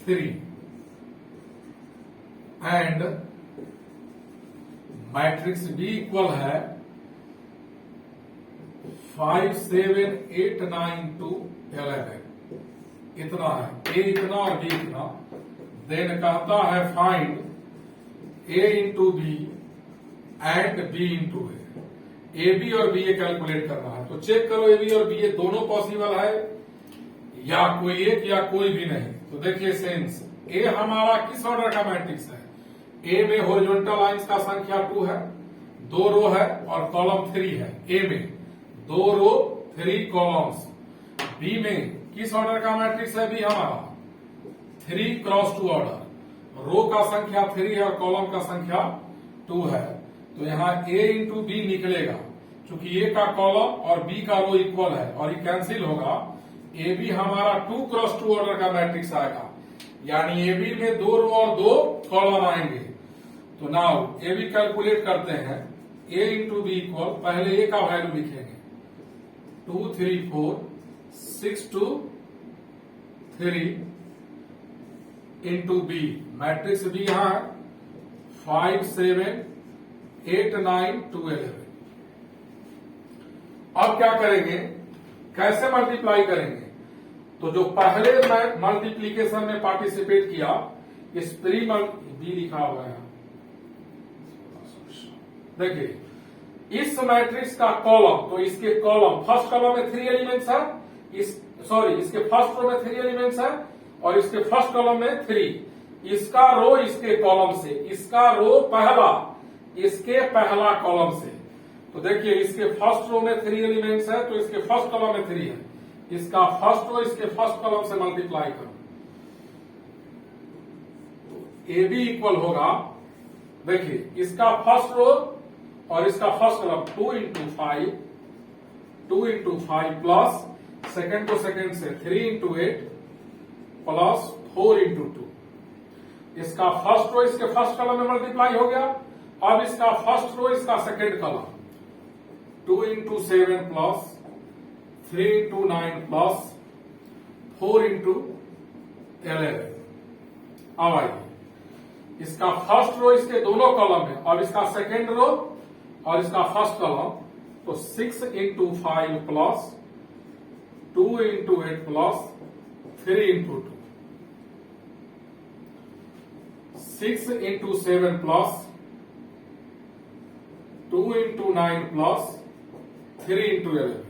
3 एंड मैट्रिक्स बी इक्वल है 5 7 8 9 2 11। इतना है, ए इतना और बी इतना। देन कहता है find A into B and B into A B और बी ए कैलकुलेट करना है। तो चेक करो ए बी और बी ए दोनों पॉसिबल है या कोई एक या कोई भी नहीं। तो देखिए सेंस, ए हमारा किस ऑर्डर का मैट्रिक्स है? ए में हॉरिजॉन्टल लाइंस का संख्या 2 है, 2 रो है और कॉलम 3 है। ए में 2 रो 3 कॉलम्स। बी में किस ऑर्डर का मैट्रिक्स है? बी हमारा 3 क्रॉस 2 ऑर्डर। रो का संख्या 3 है और कॉलम का संख्या 2 है। तो यहाँ ए इंटू बी निकलेगा, क्योंकि ए का कॉलम और बी का रो इक्वल है और ये कैंसिल होगा। ए बी हमारा 2 क्रॉस 2 ऑर्डर का मैट्रिक्स आएगा, यानी ए बी में 2 रो और 2 कॉलम आएंगे। तो नाउ ए बी कैलकुलेट करते हैं। ए इंटू बी इक्वल, पहले ए का वैल्यू लिखेंगे 2 3 4 6 2 3 इंटू बी। मैट्रिक्स बी यहां है 5 7 8 9 2 11। अब क्या करेंगे, कैसे मल्टीप्लाई करेंगे? तो जो पहले मल्टीप्लीकेशन में पार्टिसिपेट किया, इस प्री बी लिखा हुआ है, देखिए इस मैट्रिक्स का कॉलम, तो इसके कॉलम फर्स्ट कॉलम में 3 एलिमेंट्स है, इसके फर्स्ट रो में 3 एलिमेंट्स है और इसके फर्स्ट कॉलम में 3। इसका रो इसके कॉलम से, इसका रो पहला इसके पहला कॉलम से। तो देखिए इसके फर्स्ट रो में 3 एलिमेंट्स है, तो इसके फर्स्ट कॉलम में 3 है। इसका फर्स्ट रो इसके फर्स्ट कॉलम से मल्टीप्लाई करो, तो ए बी इक्वल होगा, देखिए इसका फर्स्ट रो और इसका first column 2 into 5 plus second को सेकेंड से 3 इंटू 8 प्लस 4 इंटू 2। इसका फर्स्ट रो इसके फर्स्ट कॉलम में मल्टीप्लाई हो गया। अब इसका फर्स्ट रो इसका second column 2 into 7 plus 3 into 9 plus 4 into 11। अब आइए, इसका फर्स्ट रो इसके दोनों कॉलम है और इसका सेकेंड रो और इसका फर्स्ट कॉलम, तो 6 into 5 plus 2 into 8 plus 3 into 2, 6 into 7 plus 2 into 9 plus 3 into 11।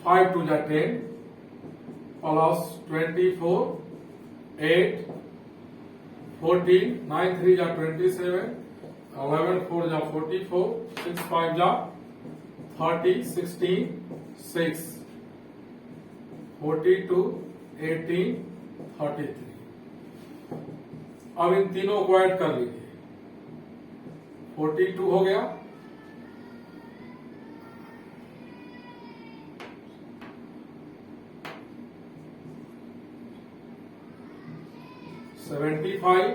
5 2 जा 10 प्लस 24 8 14 9 3 जा 27 11 4 जा 44 6 5 जा 30 16 6, 42, 18, 33। अब इन तीनों को ऐड कर लीजिए। 42 हो गया, 75,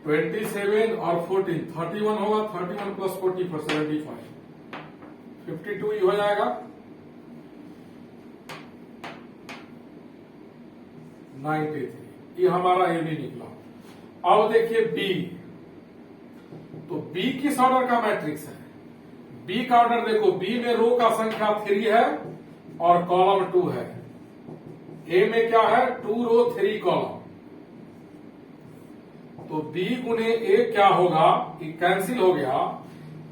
27 और 14, 31 होगा। 31 प्लस 40 पर 75, 52 ही हो जाएगा। 93, ये हमारा एबी निकला। अब देखिए बी, तो बी किस ऑर्डर का मैट्रिक्स है? बी का ऑर्डर देखो, बी में रो का संख्या 3 है और कॉलम 2 है। ए में क्या है? 2 रो 3 कॉलम। तो बी गुने ए क्या होगा कि कैंसिल हो गया,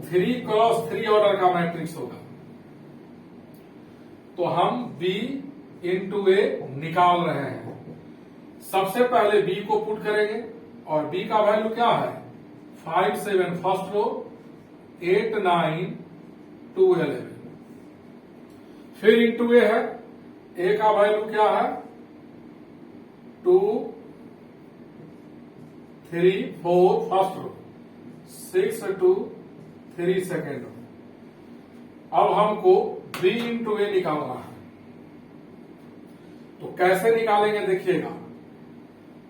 3 क्रॉस 3 ऑर्डर का मैट्रिक्स होगा। तो हम बी इंटू ए निकाल रहे हैं। सबसे पहले बी को पुट करेंगे और बी का वैल्यू क्या है? 5, 7 फर्स्ट रो, 8, 9, 2, 11। फिर इंटू ए है, ए का वैल्यू क्या है? 2, 3, 4 फर्स्ट रो, 6, 2, 3 सेकेंड रो। अब हमको बी इंटू ए निकालना है। तो कैसे निकालेंगे देखिएगा,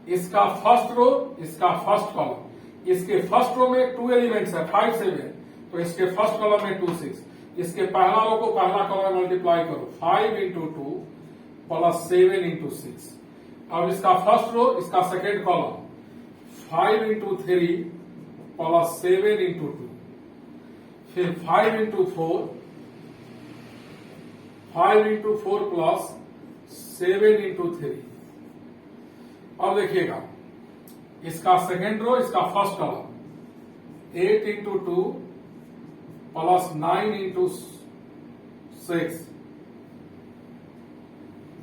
इसका फर्स्ट रो, इसका फर्स्ट कॉलम, इसके फर्स्ट रो में 2 एलिमेंट्स है 5, 7, तो इसके फर्स्ट कॉलम में 2, 6। इसके पहला रो को पहला कॉलम में मल्टीप्लाई करो, 5 इंटू 2 प्लस 7 इंटू 6। अब इसका फर्स्ट रो, इसका second column, 5 into 3 plus 7 into 2, फिर 5 इंटू 4, 5 इंटू 4 प्लस 7 इंटू 3। अब देखिएगा, इसका सेकेंड रो, इसका first column, 8 into 2 plus 9 into 6,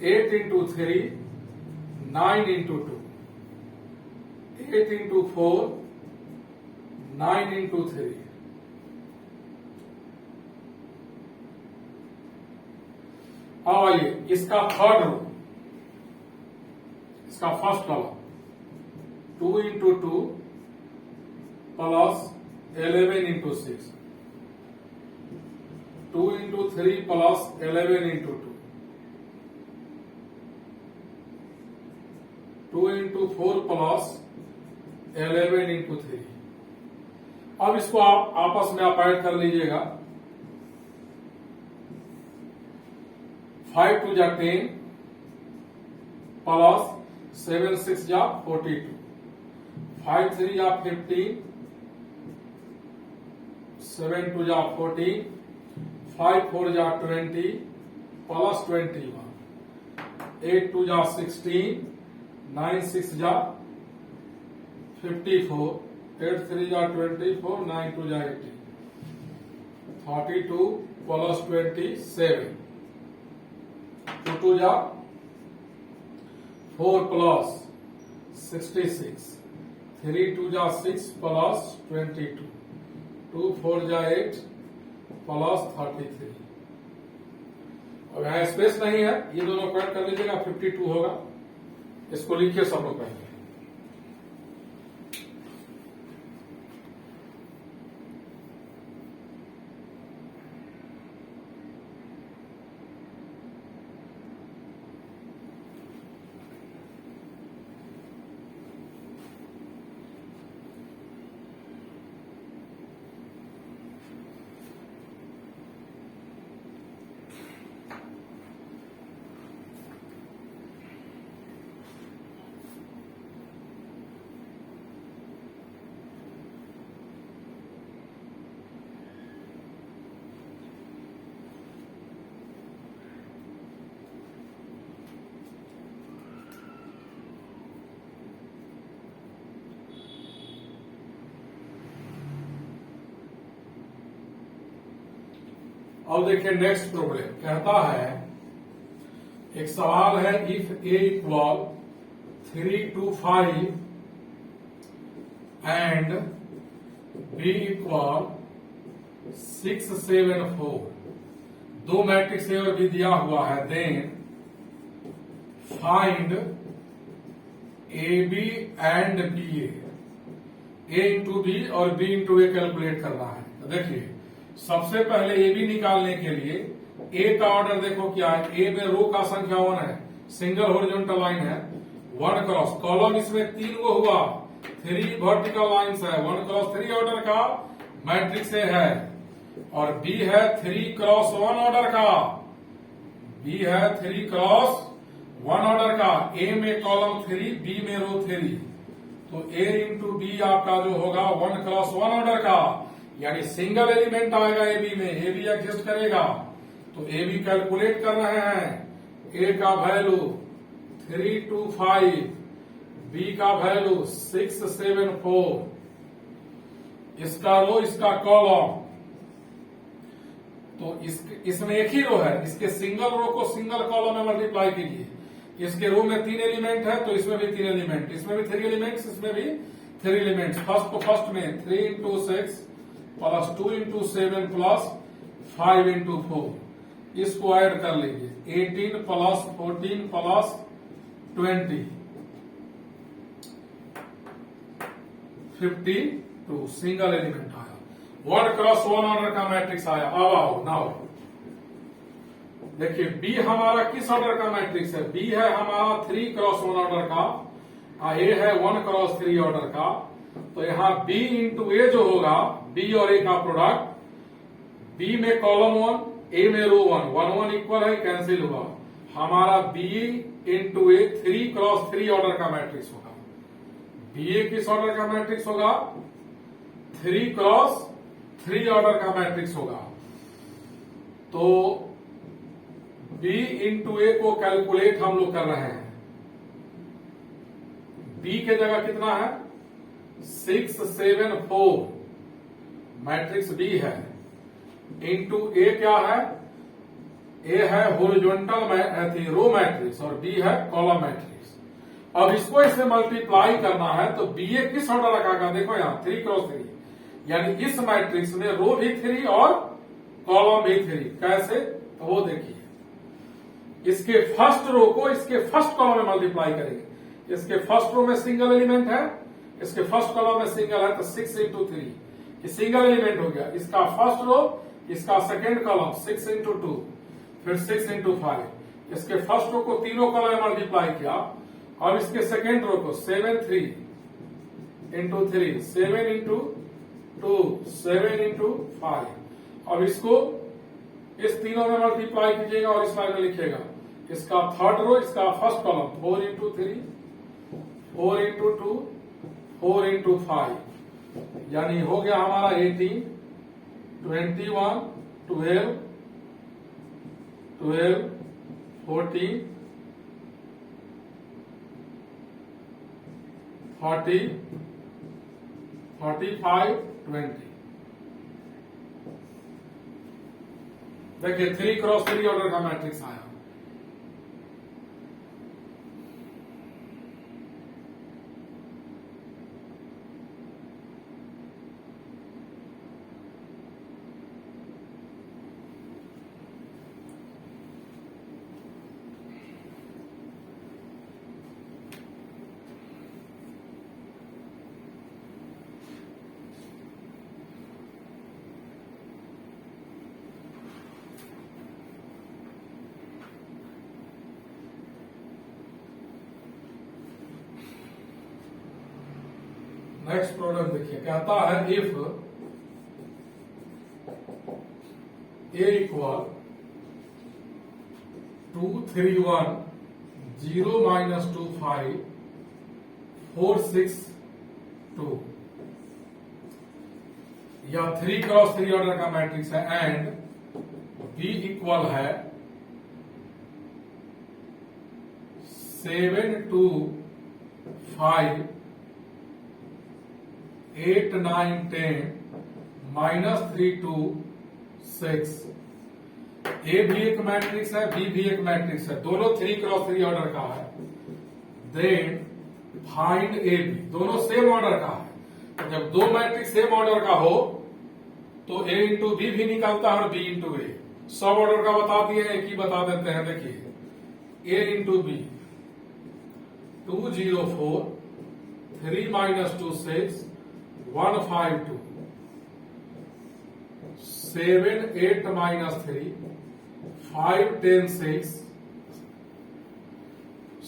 8 into 3, 9 into 2, 8 into 4, 9 into 3। अब आइए इसका थर्ड रो, इसका first column, 2 into 2 plus 11 into 6, 2 into 3 plus 11 into 2, 2 into 4 plus 11 into 3। अब इसको आप आपस में आप ऐड कर लीजिएगा। 5 2 जा 10 प्लस 7 6 जा 42, 5 3 जा 15, 7 2 जा 14, 5 4 जा 20 प्लस 21, 8 2 जा 16, 9 6 जा 54, 8 3 जा 24, 9 2 जा 18, 32 प्लस 27, 2 2 जा 4 प्लस 66, 3 2 जा 6 प्लस 22, 2 4 जा 8 प्लस 33। अब यहां स्पेस नहीं है, ये दोनों को ऐड कर लीजिएगा, 52 होगा। इसको लिखिए सब लोग पहले। अब देखिए नेक्स्ट प्रॉब्लम कहता है, एक सवाल है, if A equal 3 to 5 and B equal 6 7 4, दो मैट्रिक्स ए और बी दिया हुआ है, then find A B and B A into B और बी इंटू ए कैलकुलेट करना है। तो देखिए सबसे पहले ए बी निकालने के लिए ए का ऑर्डर देखो क्या है, ए में रो का संख्या 1 है, सिंगल हॉरिजॉन्टल लाइन है, 1 क्रॉस कॉलम इसमें 3 गो हुआ, 3 वर्टिकल लाइन्स है, 1 क्रॉस 3 ऑर्डर का मैट्रिक्स ए है, और बी है 3 क्रॉस 1 ऑर्डर का, बी है 3 क्रॉस 1 ऑर्डर का, ए में कॉलम 3, बी में रो 3, तो ए इंटू बी आपका जो होगा 1 क्रॉस 1 ऑर्डर का, यानी सिंगल एलिमेंट आएगा ए बी में, ए बी एग्जिस्ट करेगा। तो ए बी कैलकुलेट कर रहे हैं, ए का वैल्यू 325, बी का वैल्यू 674, इसका रो इसका कॉलम, तो इसमें एक ही रो है, इसके सिंगल रो को सिंगल कॉलम में मल्टीप्लाई कीजिए। इसके रो में 3 एलिमेंट है तो इसमें भी 3 एलिमेंट, इसमें भी 3 एलिमेंट्स, इसमें भी 3 एलिमेंट्स। फर्स्ट को फर्स्ट में 3 into 6 plus 2 into 7 plus 5 into 4, इसको ऐड कर लीजिए, 18 प्लस 14 प्लस 20, 52 सिंगल एलिमेंट आया। 1 क्रॉस 1 ऑर्डर का मैट्रिक्स आया। अब आओ नाउ देखिए बी हमारा किस ऑर्डर का मैट्रिक्स है, बी है हमारा 3 क्रॉस 1 ऑर्डर का, ए है 1 क्रॉस 3 ऑर्डर का। तो यहां बी इंटू ए जो होगा, बी और ए का प्रोडक्ट, बी में कॉलम 1, ए में रो 1, 1 1 इक्वल है, कैंसिल हुआ, हमारा बी इंटू ए 3 क्रॉस 3 ऑर्डर का मैट्रिक्स होगा। बी ए किस ऑर्डर का मैट्रिक्स होगा, 3 क्रॉस 3 ऑर्डर का मैट्रिक्स होगा। तो बी इंटू ए को कैलकुलेट हम लोग कर रहे हैं, बी के जगह कितना है 674 मैट्रिक्स बी है, इंटू ए क्या है, ए है हॉरिजॉन्टल रो मैट्रिक्स और बी है कॉलम मैट्रिक्स। अब इसको इससे मल्टीप्लाई करना है तो बी ए किस ऑर्डर रखा, देखो यहाँ 3 क्रॉस 3, यानी इस मैट्रिक्स में रो भी 3 और कॉलम भी 3, कैसे, तो वो देखिए, इसके फर्स्ट रो को इसके फर्स्ट कॉलम में मल्टीप्लाई करेंगे। इसके फर्स्ट रो में सिंगल एलिमेंट है, इसके फर्स्ट कॉलम में सिंगल है, तो 6 इंटू 3 ये सिंगल एलिमेंट हो गया। इसका फर्स्ट रो, इसका सेकेंड कॉलम 6 इंटू 2, फिर 6 इंटू 5, इसके फर्स्ट रो को तीनों कॉलम में मल्टीप्लाई किया। अब इसके सेकेंड रो को 7 3 इंटू 3, 7 इंटू 2, 7 इंटू 5। अब इसको इस तीनों में मल्टीप्लाई कीजिएगा और इस लाइन में लिखिएगा, इसका थर्ड रो, इसका first column 4 into 3, 4 into 2, 4 into 5, यानी हो गया हमारा 18, 21, 12, 12, 14, 40, 45, 20। देखिए 3 क्रॉस 3 ऑर्डर का मैट्रिक्स आया। नेक्स्ट प्रॉब्लम देखिए, कहता है इफ ए इक्वल 2 3 1 0 माइनस 2 5 4 6 2, या 3 क्रॉस 3 ऑर्डर का मैट्रिक्स है, एंड बी इक्वल है 7 2 5 8 9 10 माइनस 3 2 6। ए भी एक मैट्रिक्स है, बी भी एक मैट्रिक्स है, दोनों 3 क्रॉस 3 ऑर्डर का है। देन फाइंड ए बी, दोनों सेम ऑर्डर का है। तो जब दो मैट्रिक्स सेम ऑर्डर का हो तो ए इंटू बी भी निकलता है और बी इंटू ए। सब ऑर्डर का बता दिए, एक ही बता देते हैं। देखिए A into B 204 3 minus 2 6 152 7 8 minus 3 5 10 6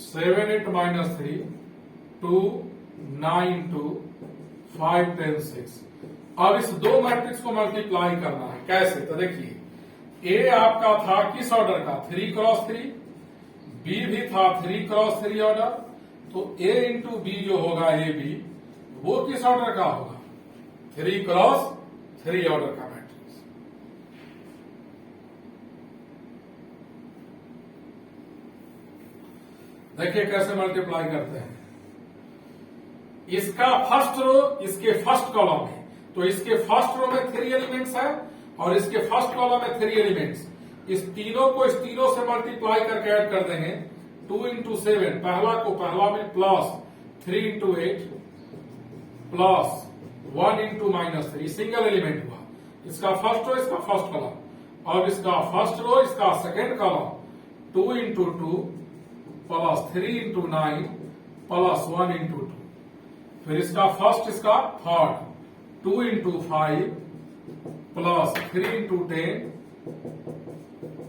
7 8 minus 3 2 9 2 5 10 6। अब इस दो मैट्रिक्स को मल्टीप्लाई करना है। कैसे? तो देखिए ए आपका था किस ऑर्डर का? 3x3। बी भी था 3x3 ऑर्डर। तो ए इंटू बी जो होगा ए बी, वो किस ऑर्डर का होगा? 3x3 ऑर्डर का मैट्रिक्स। देखिए कैसे मल्टीप्लाई करते हैं। इसका फर्स्ट रो इसके फर्स्ट कॉलम है, तो इसके फर्स्ट रो में 3 एलिमेंट्स है और इसके फर्स्ट कॉलम में 3 एलिमेंट्स। इस तीनों को इस तीनों से मल्टीप्लाई करके ऐड कर देंगे। 2 इंटू 7, पहला को पहला में, plus 3 into 8 plus 1 into minus 3, single element हुआ। इसका फर्स्ट रो इसका फर्स्ट कॉलम। अब इसका फर्स्ट रो इसका second column 2 into 2 plus 3 into 9 plus 1 into 2। फिर इसका फर्स्ट इसका third 2 into 5 plus 3 into 10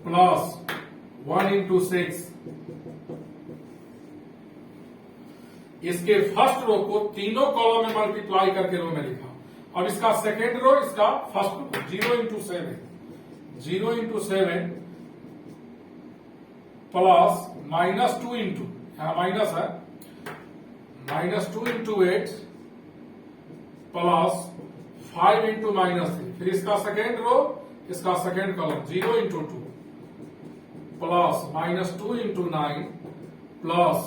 plus 1 into 6। इसके फर्स्ट रो को तीनों कॉलम में मल्टीप्लाई करके रो में लिखा। अब इसका सेकेंड रो इसका first row 0 into 7 0 into 7 plus minus 2 into, यहां माइनस है, minus 2 into 8 plus 5 into minus 3। फिर इसका सेकेंड रो इसका second column 0 into 2 plus minus 2 into 9 plus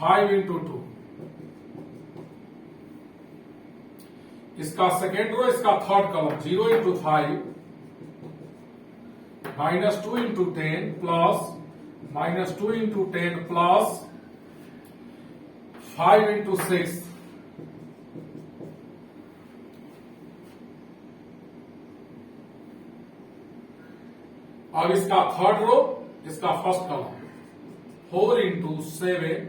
5 into 2। इसका सेकेंड रो इसका third column 0 into 5 minus 2 into 10 plus minus 2 into 10 plus 5 into 6। अब इसका third row इसका first column 4 into 7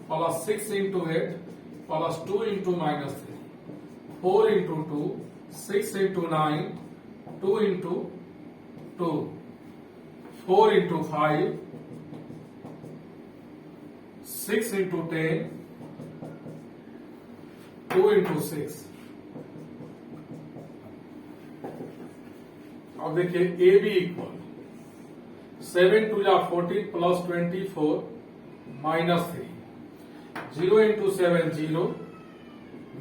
plus 6 into 8 plus 2 into minus 3, 4 into 2 6 into 9 2 into 2 4 into 5 6 into 10 2 into 6। अब देखिए ए B equal 7 2 या 14 plus 24 minus 3 0 into 7 0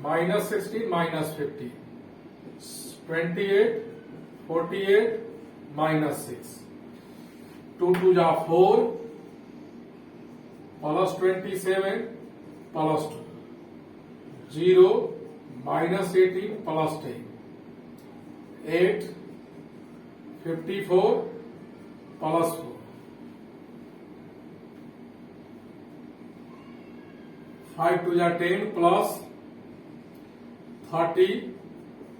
minus 16 minus 50 28 48 minus 6 2 2 या 4 plus 27 plus 2 0 minus 18 plus 10 8 54 plus 4 5 2 या 10 plus 30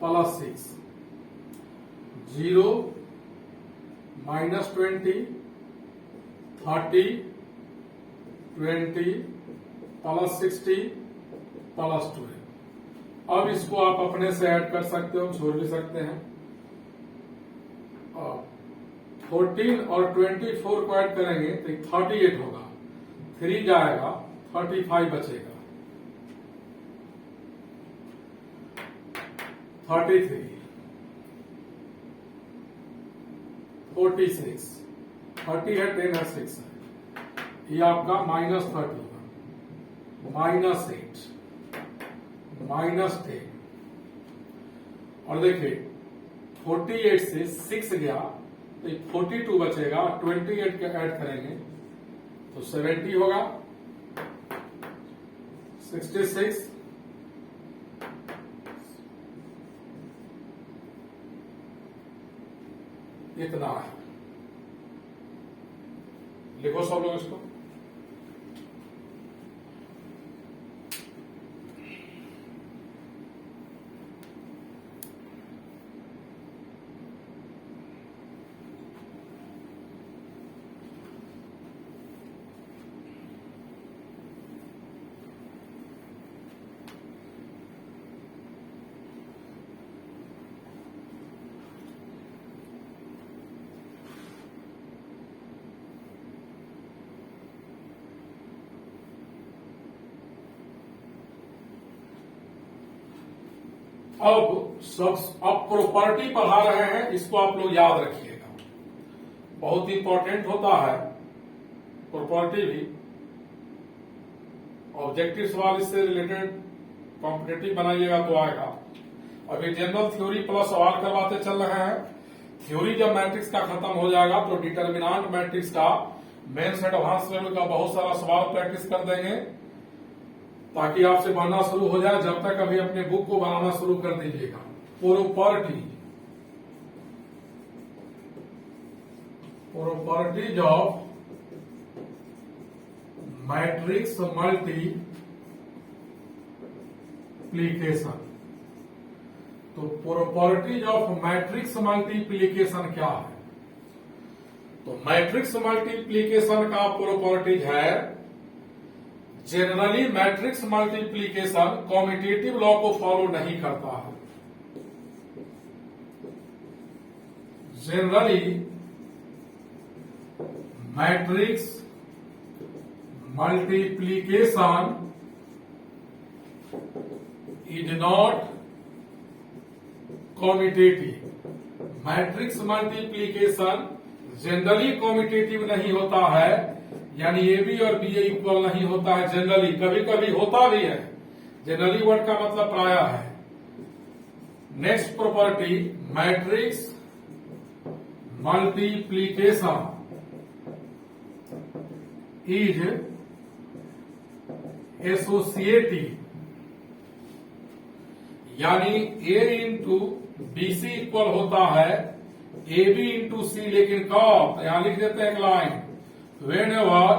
plus 6 0 minus 20 30 20 plus 60 plus 12। अब इसको आप अपने से ऐड कर सकते हो, छोड़ भी सकते हैं। 14 और 24 को ऐड करेंगे तो 38 होगा, 3 जाएगा 35 बचेगा, 33 46 30 है 10 है 6 है, ये आपका माइनस 30 होगा, माइनस 8 माइनस 10। और देखिए 48 से 6 गया तो 42 बचेगा, 28 का ऐड करेंगे तो 70 होगा, 66 इतना है। लिखो सब लोग इसको। अब प्रॉपर्टी पढ़ा रहे हैं, इसको आप लोग याद रखिएगा, बहुत इंपॉर्टेंट होता है प्रॉपर्टी भी। ऑब्जेक्टिव सवाल इससे रिलेटेड कॉम्पिटेटिव बनाइएगा तो आएगा। अभी जनरल थ्योरी प्लस सवाल करवाते चल रहे हैं। थ्योरी जब मैट्रिक्स का खत्म हो जाएगा तो डिटर्मिनेंट मैट्रिक्स का मेंस एडवांस लेवल का बहुत सारा सवाल प्रैक्टिस कर देंगे, ताकि आपसे बनना शुरू हो जाए। जब तक अभी अपने बुक को बनाना शुरू कर दीजिएगा। Properties of matrix multiplication. तो प्रॉपर्टीज ऑफ मैट्रिक्स मल्टीप्लीकेशन क्या है? तो मैट्रिक्स मल्टीप्लीकेशन का प्रॉपर्टीज है, generally matrix multiplication commutative law को फॉलो नहीं करता है। Generally matrix multiplication is not commutative। Matrix multiplication generally commutative नहीं होता है, यानी ए बी और बी इक्वल नहीं होता है जनरली। कभी कभी होता भी है, जनरली वर्ड का मतलब प्राय है। Next property, matrix multiplication is associative, यानी A into B C equal होता है ए बी इंटू सी, लेकिन कब? यहां लिख देते हैं एक line, whenever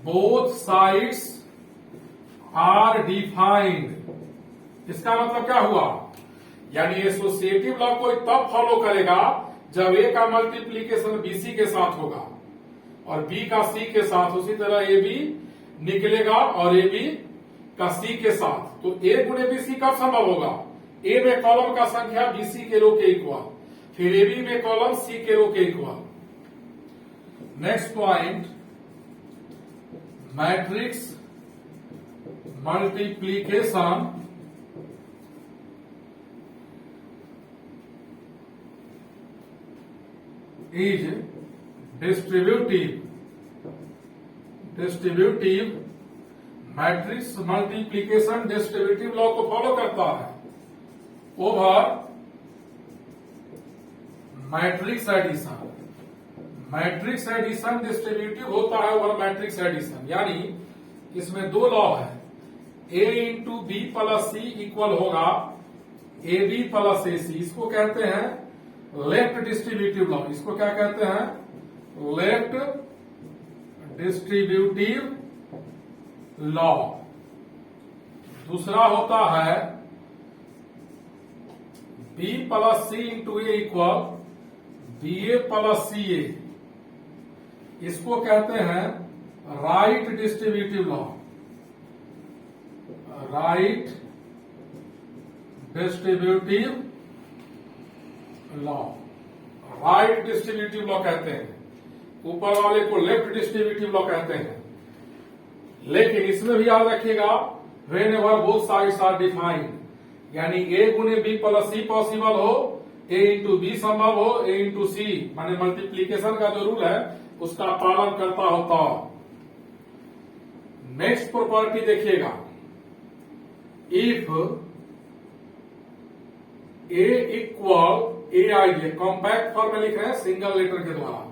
both sides are defined. इसका मतलब क्या हुआ? यानी एसोसिएटिव लॉ को तब फॉलो करेगा जब ए का मल्टीप्लीकेशन बी सी के साथ होगा और बी का सी के साथ, उसी तरह ए बी निकलेगा और ए बी का सी के साथ। तो ए गुणे बी सी कब संभव होगा? ए में कॉलम का संख्या बी सी के रो के इक्वल, फिर ए बी में कॉलम सी के रो के equal. Next point, matrix multiplication is distributive. Matrix multiplication distributive law को फॉलो करता है over matrix addition. Matrix addition distributive होता है ओवर मैट्रिक्स एडिशन, यानी इसमें दो लॉ है। ए इंटू बी प्लस सी इक्वल होगा ए बी प्लस ए सी। इसको कहते हैं लेफ्ट डिस्ट्रीब्यूटिव लॉ। इसको क्या कहते हैं? Left distributive law. दूसरा होता है B plus C into A equal B A plus सी ए। इसको कहते हैं right distributive law. Right distributive law, right distributive law कहते हैं। ऊपर वाले को लेफ्ट डिस्ट्रीब्यूटिव लॉ कहते हैं। लेकिन इसमें भी याद रखिएगा, whenever both sides are defined, यानी ए गुणे बी प्लस सी पॉसिबल हो, ए इंटू बी संभव हो, ए इंटू सी, माने मल्टीप्लीकेशन का जो रूल है उसका पालन करता होता। नेक्स्ट प्रॉपर्टी देखिएगा, if A equal A I, compact form में लिख रहे हैं सिंगल लेटर के द्वारा।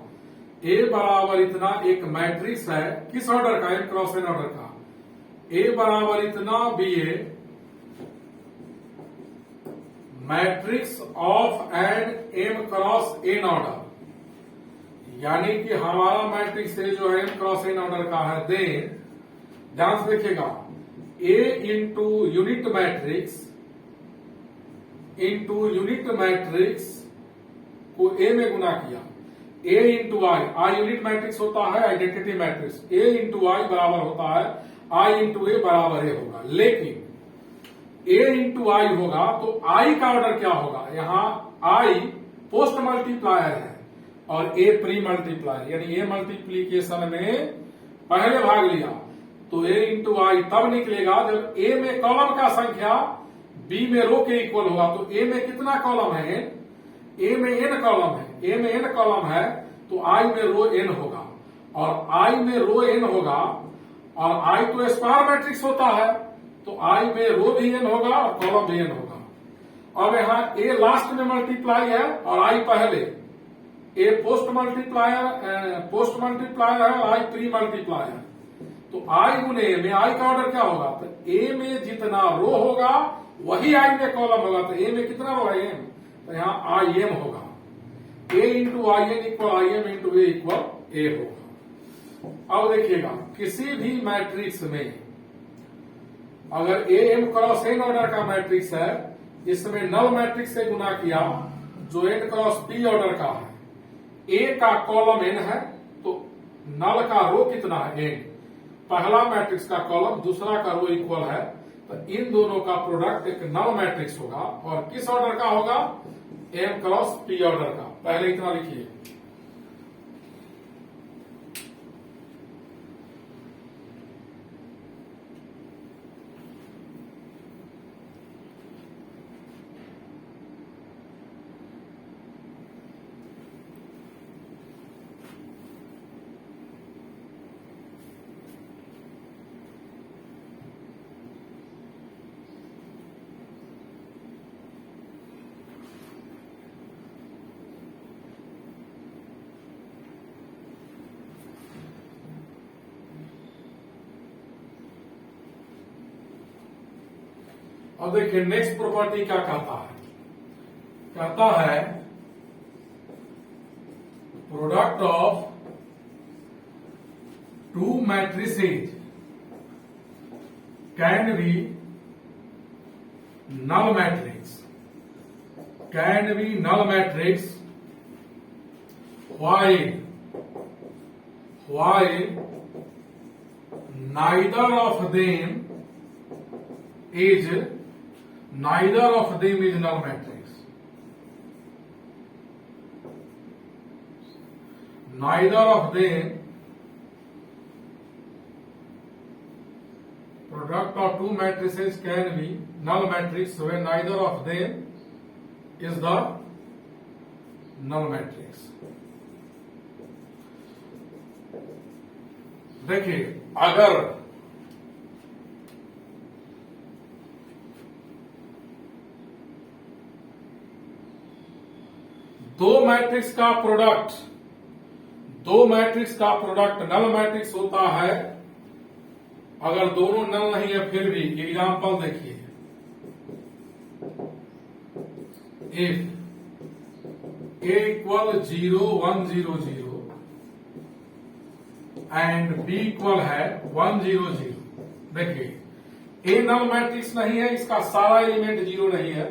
ए बराबर इतना एक मैट्रिक्स है, किस ऑर्डर का? एम क्रॉस एन ऑर्डर का। ए बराबर इतना be a matrix of an M cross N order, यानी कि हमारा मैट्रिक्स है जो एम क्रॉस एन ऑर्डर का है। देन ध्यान से देखिएगा, ए इंटू यूनिट मैट्रिक्स को ए में गुना किया, A into I, I unit matrix होता है identity matrix, A into I बराबर होता है आई इंटू ए बराबर ए होगा। लेकिन ए इंटू आई होगा तो आई का ऑर्डर क्या होगा? यहां आई पोस्ट मल्टीप्लायर है और ए प्री मल्टीप्लायर, यानी ए मल्टीप्लीकेशन में पहले भाग लिया तो ए इंटू आई तब निकलेगा जब ए में कॉलम का संख्या बी में रो के इक्वल होगा, तो ए में कितना कॉलम है? एन। ए में एन कॉलम है, ए में एन कॉलम है, तो आई में रो एन होगा, और आई में रो एन होगा, और आई तो स्क्वायर मैट्रिक्स होता है, तो आई में रो भी एन होगा और कॉलम भी एन होगा। अब यहां ए लास्ट में मल्टीप्लाई है और आई पहले, ए पोस्ट मल्टीप्लायर है और आई प्री मल्टीप्लायर, तो आई गुने ए में आई का ऑर्डर क्या होगा? तो ए में जितना रो होगा वही आई में कॉलम होगा, तो ए में कितना रो है? एम, तो यहां आई एम होगा। A into I N equal I M into A equal A होगा। अब देखिएगा, किसी भी मैट्रिक्स में अगर A M cross N order का मैट्रिक्स है, इसमें नल मैट्रिक्स से गुना किया जो एन क्रॉस पी ऑर्डर का है, ए का कॉलम एन है, तो नल का रो कितना है? एन। पहला मैट्रिक्स का कॉलम, दूसरा का रो इक्वल है, तो इन दोनों का प्रोडक्ट एक नल मैट्रिक्स होगा, और किस ऑर्डर का होगा? एम क्रॉस पी ऑर्डर का। पहले इतना लिखिए। अब देखिए नेक्स्ट प्रॉपर्टी क्या कहता है? कहता है product of two matrices can be null matrix, can be null matrix while neither of them is null matrix. Neither of them, product of two matrices can be null matrix when neither of them is the null matrix. देखिए, अगर दो matrix का product null matrix होता है, अगर दोनों नल नहीं है फिर भी, एग्जांपल देखिए, if A equal 0 1 0 0 and B equal है 1 0 0। देखिए, ए नल मैट्रिक्स नहीं है, इसका सारा एलिमेंट 0 नहीं है,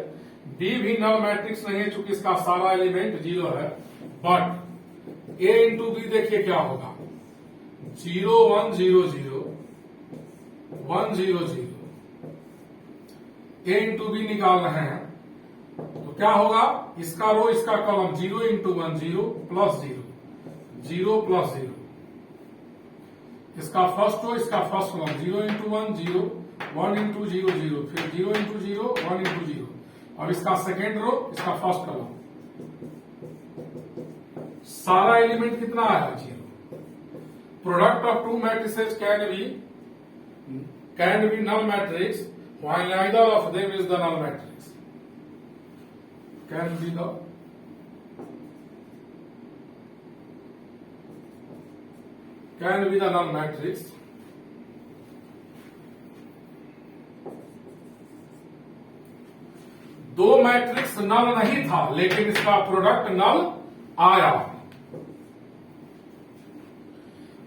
बी भी नल मैट्रिक्स नहीं है चूंकि इसका सारा एलिमेंट 0 है, बट ए इंटू बी देखिए क्या होगा? 0 1 0 0 1 0 0। ए इंटू बी निकाल रहे हैं तो क्या होगा? इसका रो इसका कॉलम 0 इंटू 1 0 प्लस 0 0 प्लस 0, इसका फर्स्ट रो इसका फर्स्ट कॉलम 0 इंटू 1 0 1 इंटू 0 0, फिर 0 इंटू 0 1 इंटू 0, और इसका सेकेंड रो इसका फर्स्ट कॉलम, सारा एलिमेंट कितना आया? 0। Product of two matrices can be null matrix while neither of them is the null matrix. Can be the null matrix. दो matrix नल नहीं था लेकिन इसका प्रोडक्ट नल आया।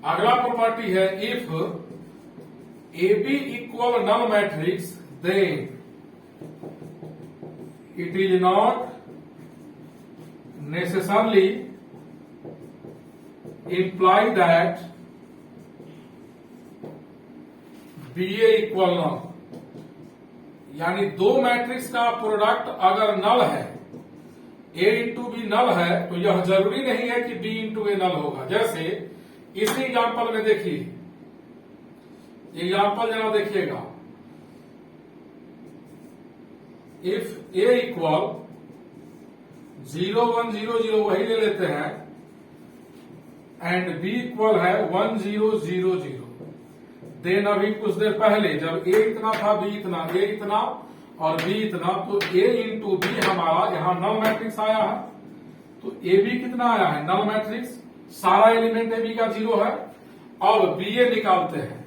अगला प्रॉपर्टी है, if A B equal null matrix then it is not necessarily imply that B A equal null, यानी दो मैट्रिक्स का प्रोडक्ट अगर नल है, ए इंटू बी नल है, तो यह जरूरी नहीं है कि बी इंटू ए नल होगा। जैसे इसी एग्जांपल में देखिए, एग्जांपल जरा देखिएगा, इफ ए इक्वल 0 1 0 0 वही ले लेते हैं एंड बी इक्वल है 1 0 0 0, देन अभी कुछ देर पहले जब ए इतना था बी इतना, ए इतना और बी इतना, तो ए इंटू बी हमारा यहां नल मैट्रिक्स आया है। तो ए बी कितना आया है? नल मैट्रिक्स, सारा एलिमेंट ए बी का 0 है। अब बी ए निकालते हैं,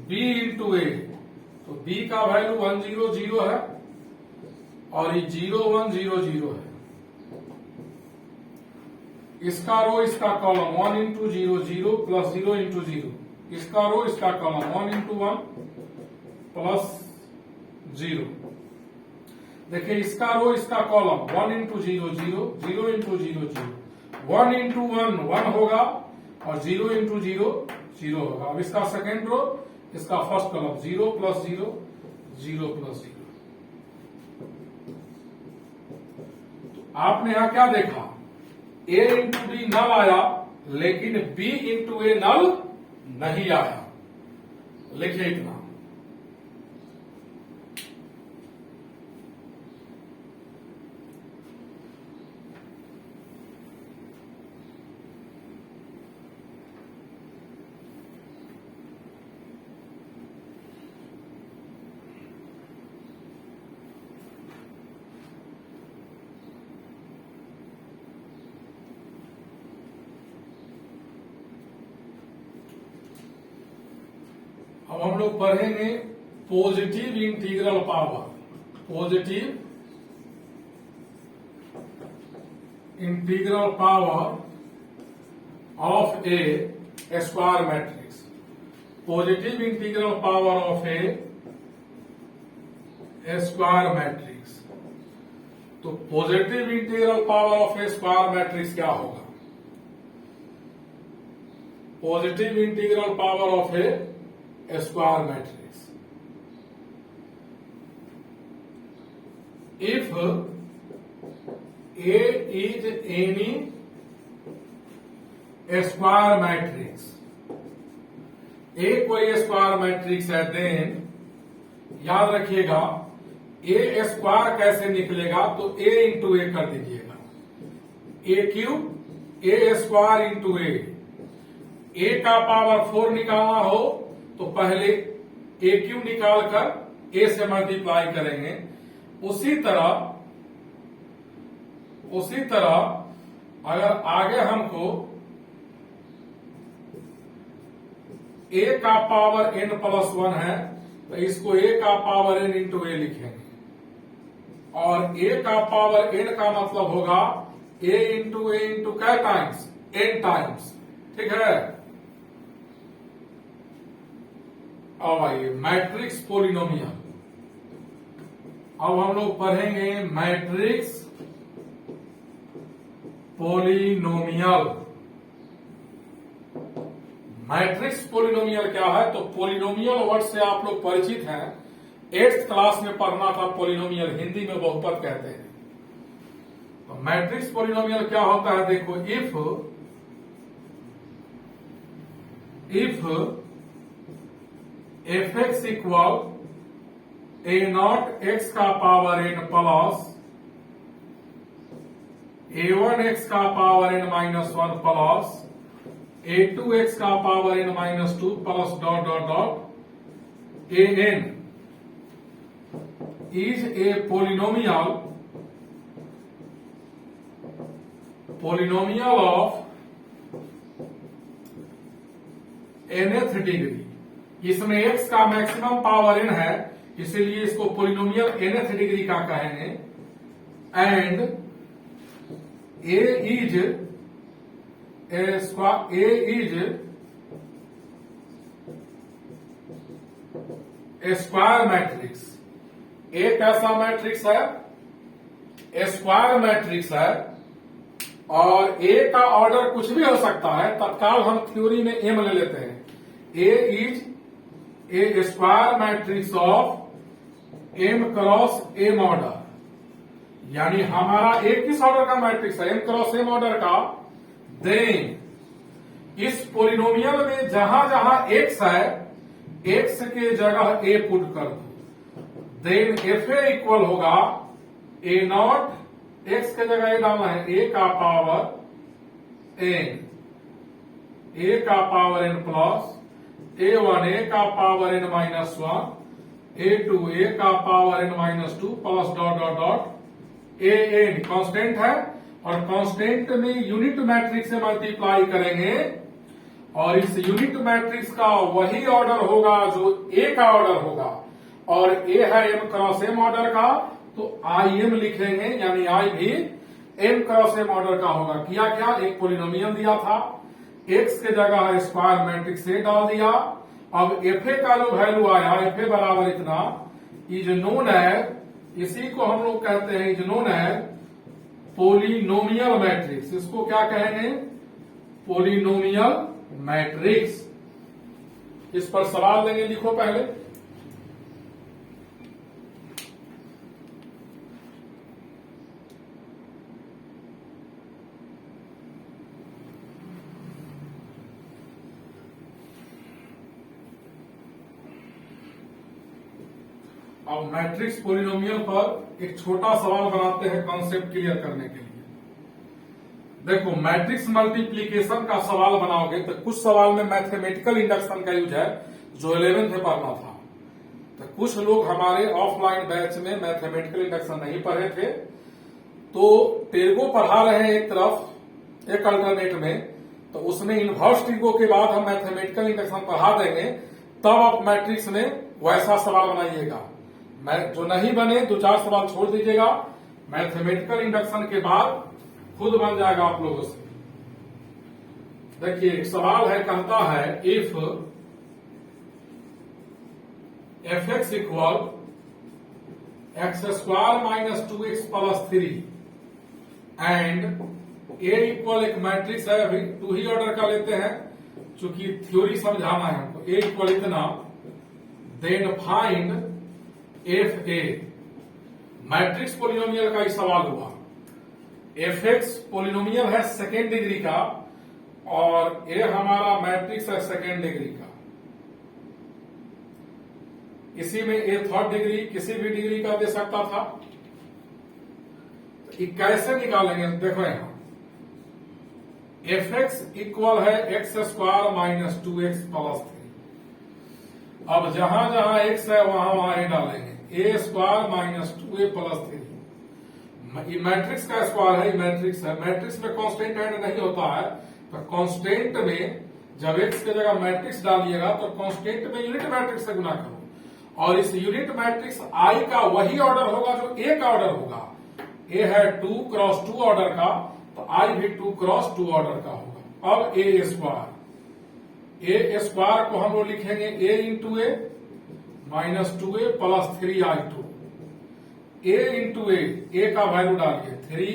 बी इंटू ए, तो बी का वैल्यू 1 0 0 है और ये 0 1 0 0 है। इसका रो इसका कॉलम 1 इंटू 0 0 प्लस 0 इंटू 0, इसका रो इसका कॉलम 1 इंटू 1 प्लस 0। देखिए इसका रो इसका कॉलम 1 इंटू 0 0 0 इंटू 0 0, 1 इंटू 1 1 होगा और 0 इंटू 0 0 होगा। अब इसका सेकेंड रो इसका फर्स्ट कॉलम 0 प्लस 0 0 प्लस 0। तो आपने यहां क्या देखा? ए इंटू बी नल आया लेकिन बी इंटू ए नल नहीं आया। लिखिए इतना, अब हम लोग पढ़ेंगे positive integral power. Positive integral power of a square matrix. Positive integral power of a square matrix. तो positive integral power of a square matrix क्या होगा? Positive integral power of a square matrix. If A is any square matrix, A कोई square matrix है, then याद रखिएगा ए square कैसे निकलेगा? तो ए इंटू ए कर दीजिएगा, ए क्यूब ए स्क्वायर इंटू ए का पावर 4 निकालना हो तो पहले ए क्यू निकाल कर ए से मल्टीप्लाई करेंगे। उसी तरह अगर आगे हमको ए का पावर n प्लस 1 है तो इसको ए का पावर n इंटू ए लिखेंगे, और ए का पावर n का मतलब होगा ए इंटू क्या टाइम्स? n times. ठीक है। अब आइए मैट्रिक्स पोलिनोमियल। अब हम लोग पढ़ेंगे मैट्रिक्स पोलिनोमियल। मैट्रिक्स पोलिनोमियल क्या है? तो पोलिनोमियल वर्ड से आप लोग परिचित हैं, 8th क्लास में पढ़ना था पोलिनोमियल, हिंदी में बहुपद कहते हैं। तो मैट्रिक्स पोलिनोमियल क्या होता है? देखो, if fx equal A naught x का power n plus a1 x का power n minus 1 plus a2 x का power n minus 2 plus dot dot dot an is a polynomial of nth degree. इसमें x का maximum power n है, इसीलिए इसको polynomial nth degree का कहेंगे। And a is a square matrix. एक ऐसा मैट्रिक्स है, स्क्वायर मैट्रिक्स है, और ए का ऑर्डर कुछ भी हो सकता है, तत्काल हम थ्योरी में एम ले लेते हैं। A is a square matrix of M cross M order, यानी हमारा ए किस ऑर्डर का मैट्रिक्स है? एम क्रॉस एम ऑर्डर का। देन इस पोलिनोमियल में जहां जहां एक्स है, एक्स के जगह ए पुट कर दो। देन एफ ए इक्वल होगा ए नॉट, एक्स के जगह ए डालना है, ए का पावर एन, ए का power N plus A one, A का power N minus one, A two, A का power N minus two plus dot dot dot A N constant है, और कांस्टेंट में यूनिट मैट्रिक्स से मल्टीप्लाई करेंगे, और इस यूनिट मैट्रिक्स का वही ऑर्डर होगा जो ए का ऑर्डर होगा, और ए है एम क्रॉस एम ऑर्डर का, तो आई एम लिखेंगे, यानी आई भी एम क्रॉस एम ऑर्डर का होगा। किया क्या, एक पोलिनोमियल दिया था, एक्स के जगह स्क्वायर मैट्रिक्स ए डाल दिया। अब एफ ए का जो वैल्यू आया, एफ ए बराबर इतना, इज नोन एज, इसी को हम लोग कहते हैं is known as polynomial matrix. इसको क्या कहेंगे, पोलिनोमियल मैट्रिक्स। इस पर सवाल देंगे, लिखो पहले। अब मैट्रिक्स पोलिनोमियल पर एक छोटा सवाल बनाते हैं कॉन्सेप्ट क्लियर करने के लिए। देखो, मैट्रिक्स मल्टीप्लीकेशन का सवाल बनाओगे तो कुछ सवाल में मैथमेटिकल इंडक्शन का यूज है, जो 11th में पढ़ना था। तो कुछ लोग हमारे ऑफलाइन बैच में मैथमेटिकल इंडक्शन नहीं पढ़े थे, तो टेर्गो पढ़ा रहे हैं एक तरफ, एक अल्टरनेट में, तो उसमें इनवर्स टेर्गो के बाद हम मैथमेटिकल इंडक्शन पढ़ा देंगे, तब आप मैट्रिक्स में वैसा सवाल बनाइएगा। जो नहीं बने 2-4 सवाल छोड़ दीजिएगा, मैथमेटिकल इंडक्शन के बाद खुद बन जाएगा आप लोगों से। देखिए, एक सवाल है, कहता है if F X equal x square minus 2x plus 3 and A equal, एक मैट्रिक्स है, अभी 2 ही ऑर्डर का लेते हैं चूंकि थ्योरी समझाना है हमको, ए इक्वल इतना, then find F A. Matrix polynomial का ही सवाल हुआ। एफ एक्स पोलिनोमियल है सेकेंड डिग्री का, और ए हमारा मैट्रिक्स है सेकेंड डिग्री का। इसी में ए थर्ड डिग्री, किसी भी डिग्री का दे सकता था। तो कैसे निकालेंगे, देखो यहां एफ एक्स इक्वल है x square minus 2x plus 3। अब जहां जहां एक्स है वहां वहां ए डालेंगे, ए स्क्वायर माइनस 2a प्लस 3। ये मैट्रिक्स का स्क्वायर है, मैट्रिक्स है, मैट्रिक्स में कांस्टेंट ऐड नहीं होता है, तो कांस्टेंट में जब एक्स की जगह मैट्रिक्स डालिएगा तो कांस्टेंट में यूनिट मैट्रिक्स से गुना करो, और इस यूनिट मैट्रिक्स आई का वही ऑर्डर होगा जो ए का ऑर्डर होगा। ए है 2 क्रॉस 2 ऑर्डर का, तो आई भी 2 क्रॉस 2 ऑर्डर का होगा। अब ए स्क्वायर, ए स्क्वायर को हम लोग लिखेंगे ए इंटू ए माइनस 2a प्लस 3i2, ए इंटू ए का वैल्यू डालिए 3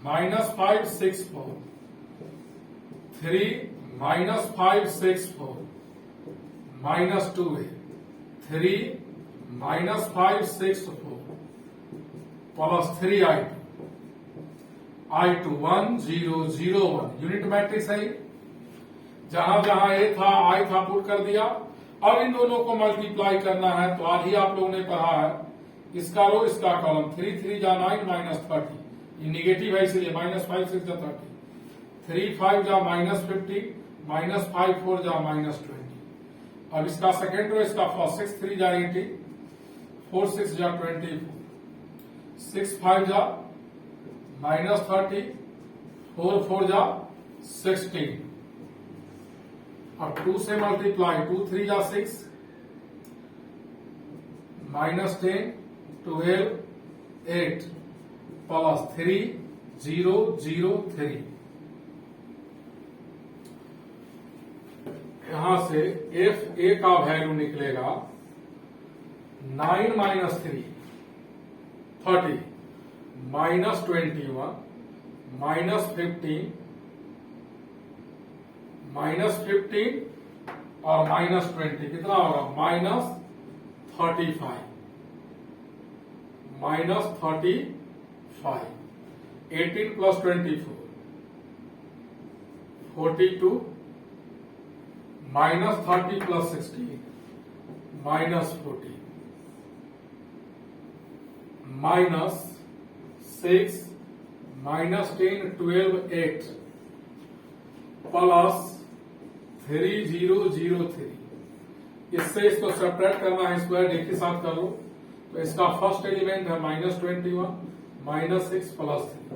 minus 5 6 4, 3 minus 5 6 4 minus 2a, 3 minus 5 6 4 plus 3i2, i2 1 0 0 1 unit matrix है। जहां जहां ए था आई था पुट कर दिया। अब इन दोनों को मल्टीप्लाई करना है, तो आज ही आप लोगों ने पढ़ा है, इसका रो इसका कॉलम, 3 3 जा 9 माइनस 30, ये निगेटिव है इसलिए माइनस 5 6 जा 30, 3 5 जा माइनस 50, माइनस 5 4 जा माइनस 20। अब इसका सेकेंड रो इसका फर्स्ट, 6 3 जा 80, 4 6 जा 24, 6 5 जा माइनस 30, 4 4 जा 16। अब 2 से मल्टीप्लाई, 2 3 जा 6, माइनस 10 12 8 प्लस 3 0 0 3। यहां से एफ ए का वैल्यू निकलेगा 9 माइनस 3 30 माइनस 21 माइनस 15 माइनस 15 और माइनस 20 कितना होगा, minus 35, minus 35, 18 plus 24 42, minus 30 plus 16 minus 40, -6 -10 12 8 plus 3003। इससे इसको सेपरेट करना है, स्क्वायर एक ही साथ कर लो। तो इसका फर्स्ट एलिमेंट है -21 -6 प्लस 3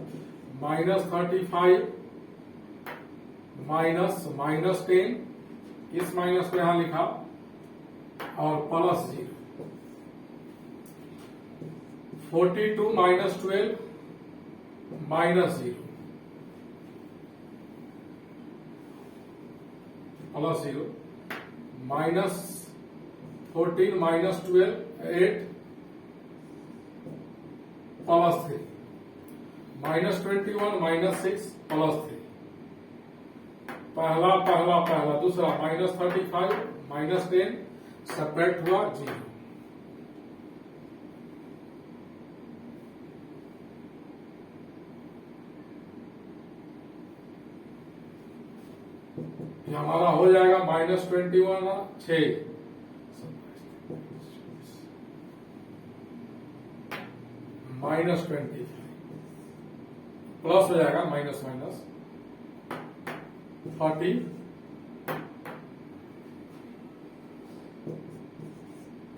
-35 -10, इस माइनस को यहां लिखा और प्लस 0। 42 -12 -0 plus 0 -14 -12 8 plus 3 -21 -6 plus 3। पहला दूसरा -35 -10 सेपरेट हुआ 0। ये हमारा हो जाएगा -21 6 -25 प्लस हो जाएगा माइनस 40।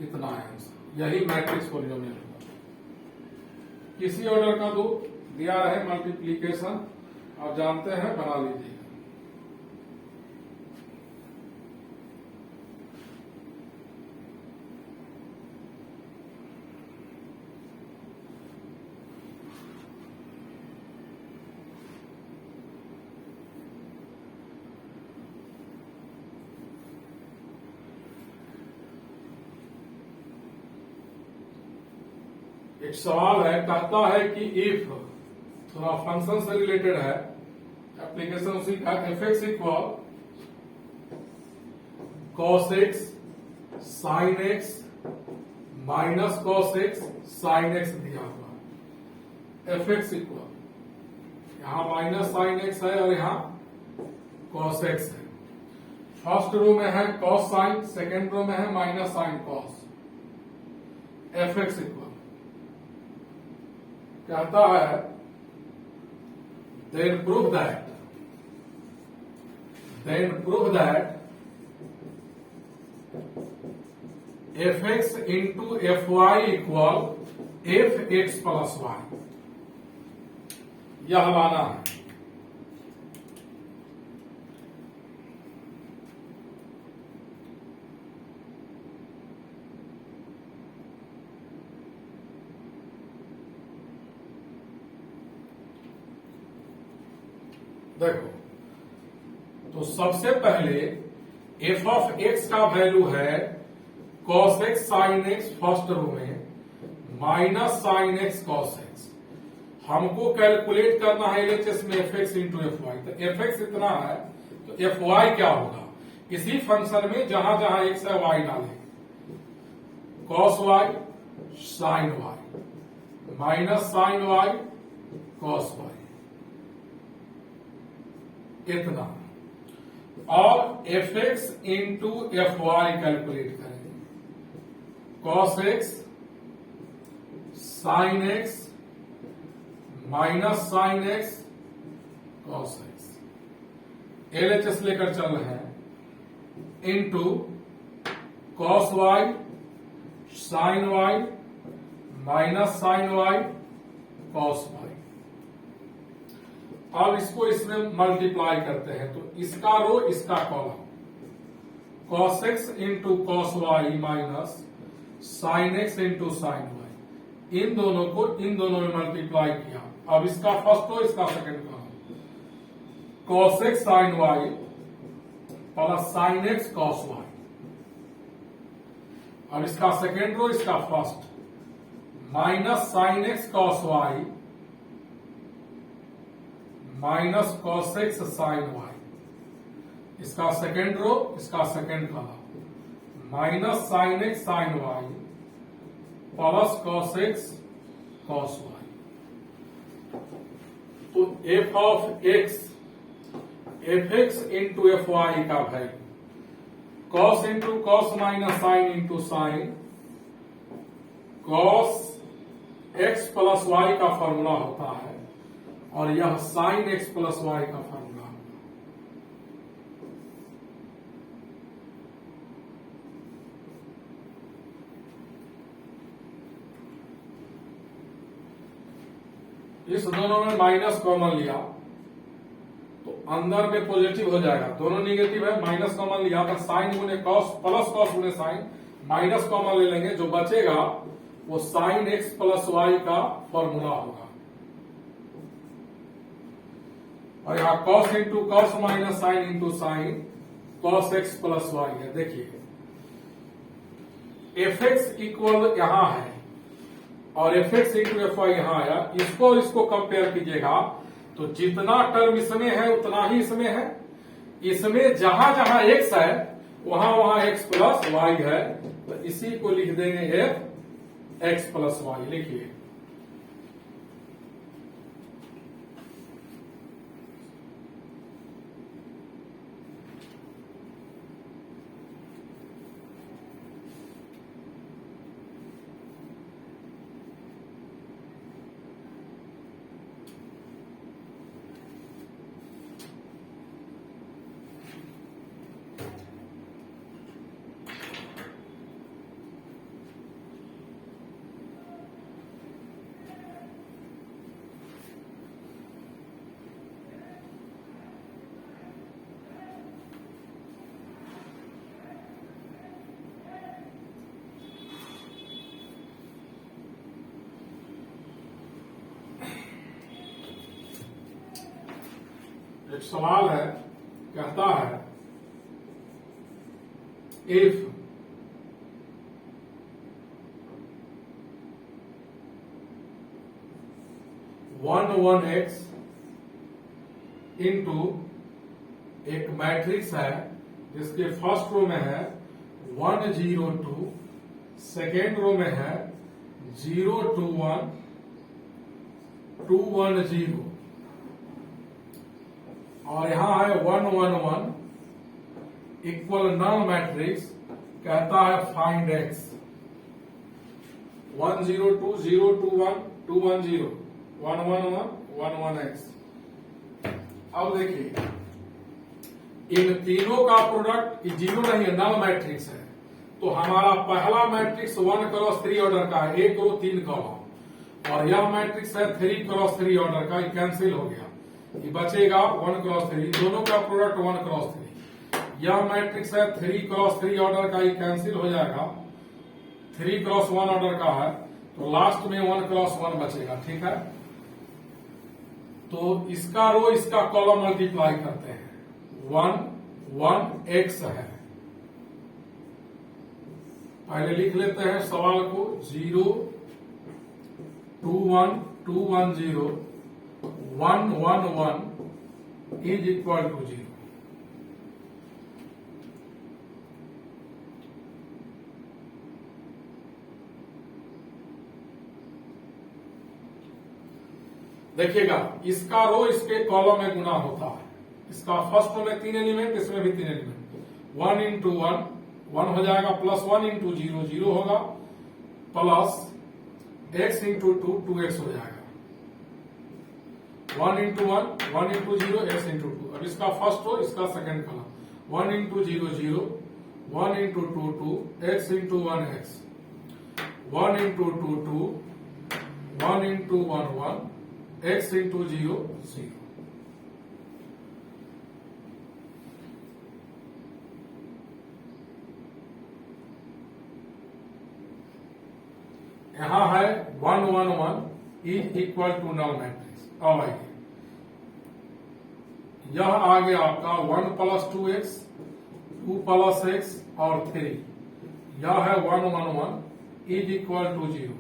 इतना है आंसर। यही मैट्रिक्स पॉलिनोमियल होगा। किसी ऑर्डर का दो दिया रहे मल्टीप्लीकेशन, आप जानते हैं, बना लीजिए। एक सवाल है, कहता है कि इफ, थोड़ा फंक्शन से रिलेटेड है, एप्लीकेशन उसी का, fx equal cos x sin x minus cos x sin x दिया हुआ। fx इक्वल यहां माइनस sin x है और यहां cos x है। फर्स्ट रो में है cos sin, सेकेंड रो में है minus sin cos। fx equal कहता है then prove that fx into fy equal fx plus y। यह लाना है। देखो, तो सबसे पहले f ऑफ x का वैल्यू है cos x sin x first row में minus sin x cos x। हमको कैलकुलेट करना है LHS में fx इंटू fy। तो fx इतना है तो fy क्या होगा, इसी फंक्शन में जहां जहां x है y डालेंगे। cos y sin y minus sin y cos y, इतना। और fx इंटू fy कैलकुलेट करेंगे। cos x sin x minus sin x cos x, LHS लेकर चल रहे हैं, into cos y sin y minus sin y cos y। अब इसको इसमें मल्टीप्लाई करते हैं तो इसका रो इसका column, cos x into cos y minus sin x into sin y, इन दोनों को इन दोनों में मल्टीप्लाई किया। अब इसका फर्स्ट रो इसका second column, cos x sin y plus sin x cos y। अब इसका सेकंड रो इसका first, minus sin x cos y minus cos x sin y। इसका सेकेंड रो इसका second column, minus sin x sin y plus cos x cos y। तो f of x fx into fy का value cos into cos minus sin into sin cos X plus Y का formula होता है और यह sign X plus Y का formula होगा। इस दोनों में माइनस कॉमन लिया तो अंदर में पॉजिटिव हो जाएगा, दोनों निगेटिव है, माइनस कॉमन लिया तो साइन गुने कॉस प्लस कॉस गुने साइन, माइनस कॉमन ले लेंगे, जो बचेगा वो साइन एक्स प्लस वाई का फॉर्मूला होगा। और यहाँ cos into cos minus sine into sine cos X plus Y है। देखिए एफ एक्स इक्वल यहां है और F X into F Y यहां आया, इसको और इसको कंपेयर कीजिएगा तो जितना टर्म इसमें है उतना ही इसमें है। इसमें जहां जहां एक्स है वहां वहां एक्स प्लस वाई है, तो इसी को लिख देंगे एफ एक्स प्लस वाई। लिखिए एक सवाल है, कहता है इफ वन एक्स इंटू एक मैट्रिक्स है जिसके फर्स्ट रो में है 102, सेकेंड रो में है 021 210 और यहां है 111 इक्वल नल मैट्रिक्स, कहता है फाइंड एक्स। 102 021 210 111 11x। अब देखिए इन तीनों का प्रोडक्ट जीरो नहीं है, नल मैट्रिक्स है, तो हमारा पहला मैट्रिक्स 1 क्रॉस 3 ऑर्डर का है, 1 रो 3 कॉलम, और यह मैट्रिक्स है 3 क्रॉस 3 ऑर्डर का, ये कैंसिल हो गया, ये बचेगा 1 क्रॉस 3, दोनों का प्रोडक्ट 1 क्रॉस 3। यह मैट्रिक्स है 3 क्रॉस 3 ऑर्डर का, ये कैंसिल हो जाएगा, 3 क्रॉस 1 ऑर्डर का है, तो लास्ट में 1 क्रॉस 1 बचेगा। ठीक है, तो इसका रो इसका कॉलम मल्टीप्लाई करते हैं, 1 1x है। पहले लिख लेते हैं सवाल को, 0 2 1 2 1 0 1 1 1 इज इक्वल टू 0। देखिएगा इसका रो इसके कॉलम में गुना होता है, इसका फर्स्ट रो में 3 एलिमेंट, इसमें भी 3 एलिमेंट, 1 इंटू 1 1 हो जाएगा, प्लस 1 इंटू 0 0 होगा, प्लस x इंटू 2 2x हो जाएगा, 1 इंटू 1 1 इंटू 0 x इंटू 2। अब इसका फर्स्ट रो इसका second column, 1 into 0 0 1 into 2 2 x into 1 x, 1 into 2 2 1 into 1 1 x into 0 0। यहां है 1 1 1 is equal to null matrix. अब आइए यह आ गया आपका 1 प्लस 2x 2 प्लस x और 3, यह है 1 1 1 इज इक्वल टू 0।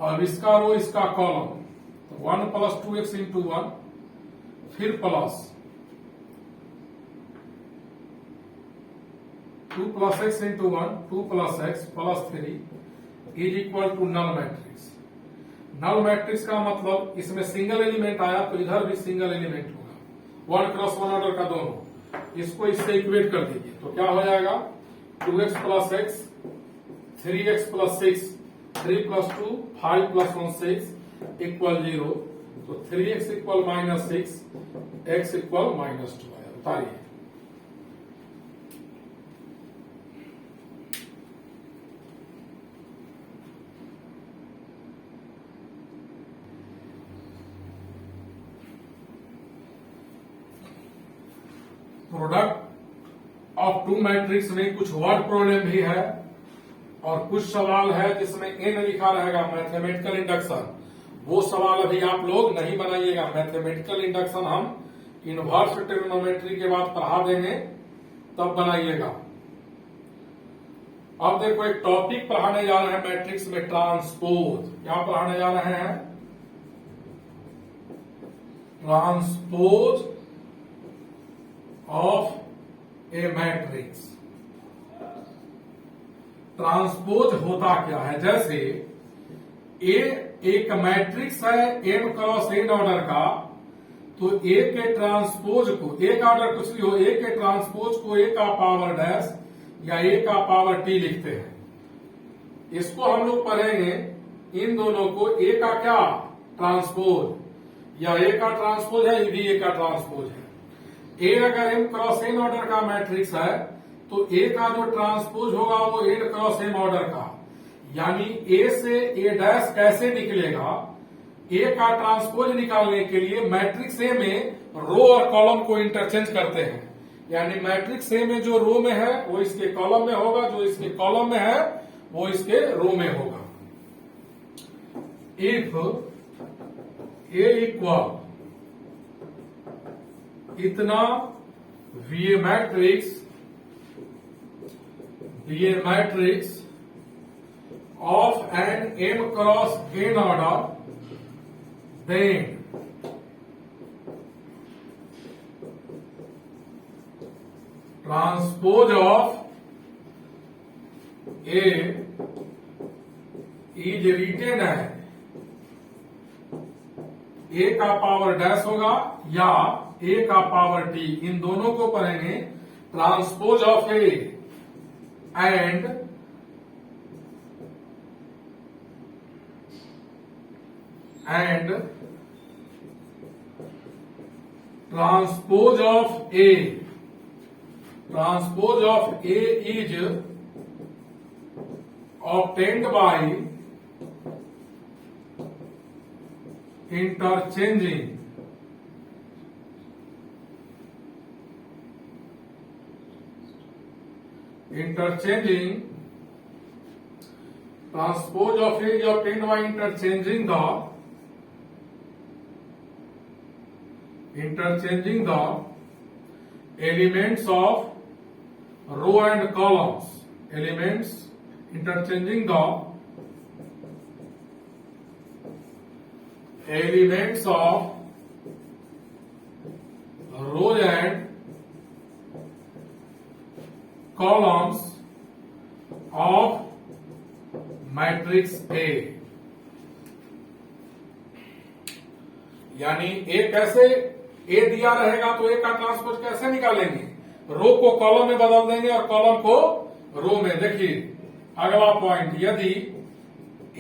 अब इसका रो इसका कॉलम, 1 प्लस 2x इंटू 1, फिर plus 2 plus x into 1 2 plus x plus 3 is equal to null matrix. Null matrix का मतलब इसमें सिंगल एलिमेंट आया तो इधर भी सिंगल एलिमेंट होगा, 1 क्रॉस 1 ऑर्डर का दोनों, इसको इससे इक्वेट कर दीजिए तो क्या हो जाएगा, 2x plus x 3x plus 6 3 + 2 5 + 1 6 = 0। तो 3x = -6, x = -2 है। बताइए प्रोडक्ट ऑफ टू मैट्रिक्स में कुछ वर्ड प्रॉब्लम भी है और कुछ सवाल है जिसमें n लिखा रहेगा मैथमेटिकल इंडक्शन। वो सवाल अभी आप लोग नहीं बनाइएगा। मैथमेटिकल इंडक्शन हम इनवर्स ट्रिग्नोमेट्री के बाद पढ़ा देंगे, तब बनाइएगा। अब देखो एक टॉपिक पढ़ाने जा रहे हैं मैट्रिक्स में, ट्रांसपोज। क्या पढ़ाने जा रहे हैं? Transpose of A matrix. Transpose होता क्या है? जैसे ए एक मैट्रिक्स है m क्रॉस n ऑर्डर का, तो ए के ट्रांसपोज को, ए का ऑर्डर कुछ भी हो, ए के ट्रांसपोज को ए का पावर डैश या ए का पावर टी लिखते हैं। इसको हम लोग पढ़ेंगे, इन दोनों को ए का क्या ट्रांसपोज, या ए का ट्रांसपोज है, ये भी ए का ट्रांसपोज है। ए अगर m क्रॉस n ऑर्डर का मैट्रिक्स है तो ए का जो ट्रांसपोज होगा वो n क्रॉस m ऑर्डर का, यानी ए से ए डैश कैसे निकलेगा? ए का ट्रांसपोज निकालने के लिए मैट्रिक्स ए में रो और कॉलम को इंटरचेंज करते हैं, यानी मैट्रिक्स ए में जो रो में है वो इसके कॉलम में होगा, जो इसके कॉलम में है वो इसके रो में होगा। इफ ए इक्वल इतना be a matrix of an m cross n order, then transpose of A is written as A का पावर डैश होगा या A का पावर t, इन दोनों को पढ़ेंगे। Transpose of A and transpose of A is obtained by interchanging transpose of A is obtained by interchanging the elements of row and columns, interchanging the elements of row and columns of matrix A. यानी ए कैसे, ए दिया रहेगा तो ए का transpose कैसे निकालेंगे? रो को column में बदल देंगे और कॉलम को रो में। देखिए अगला पॉइंट, यदि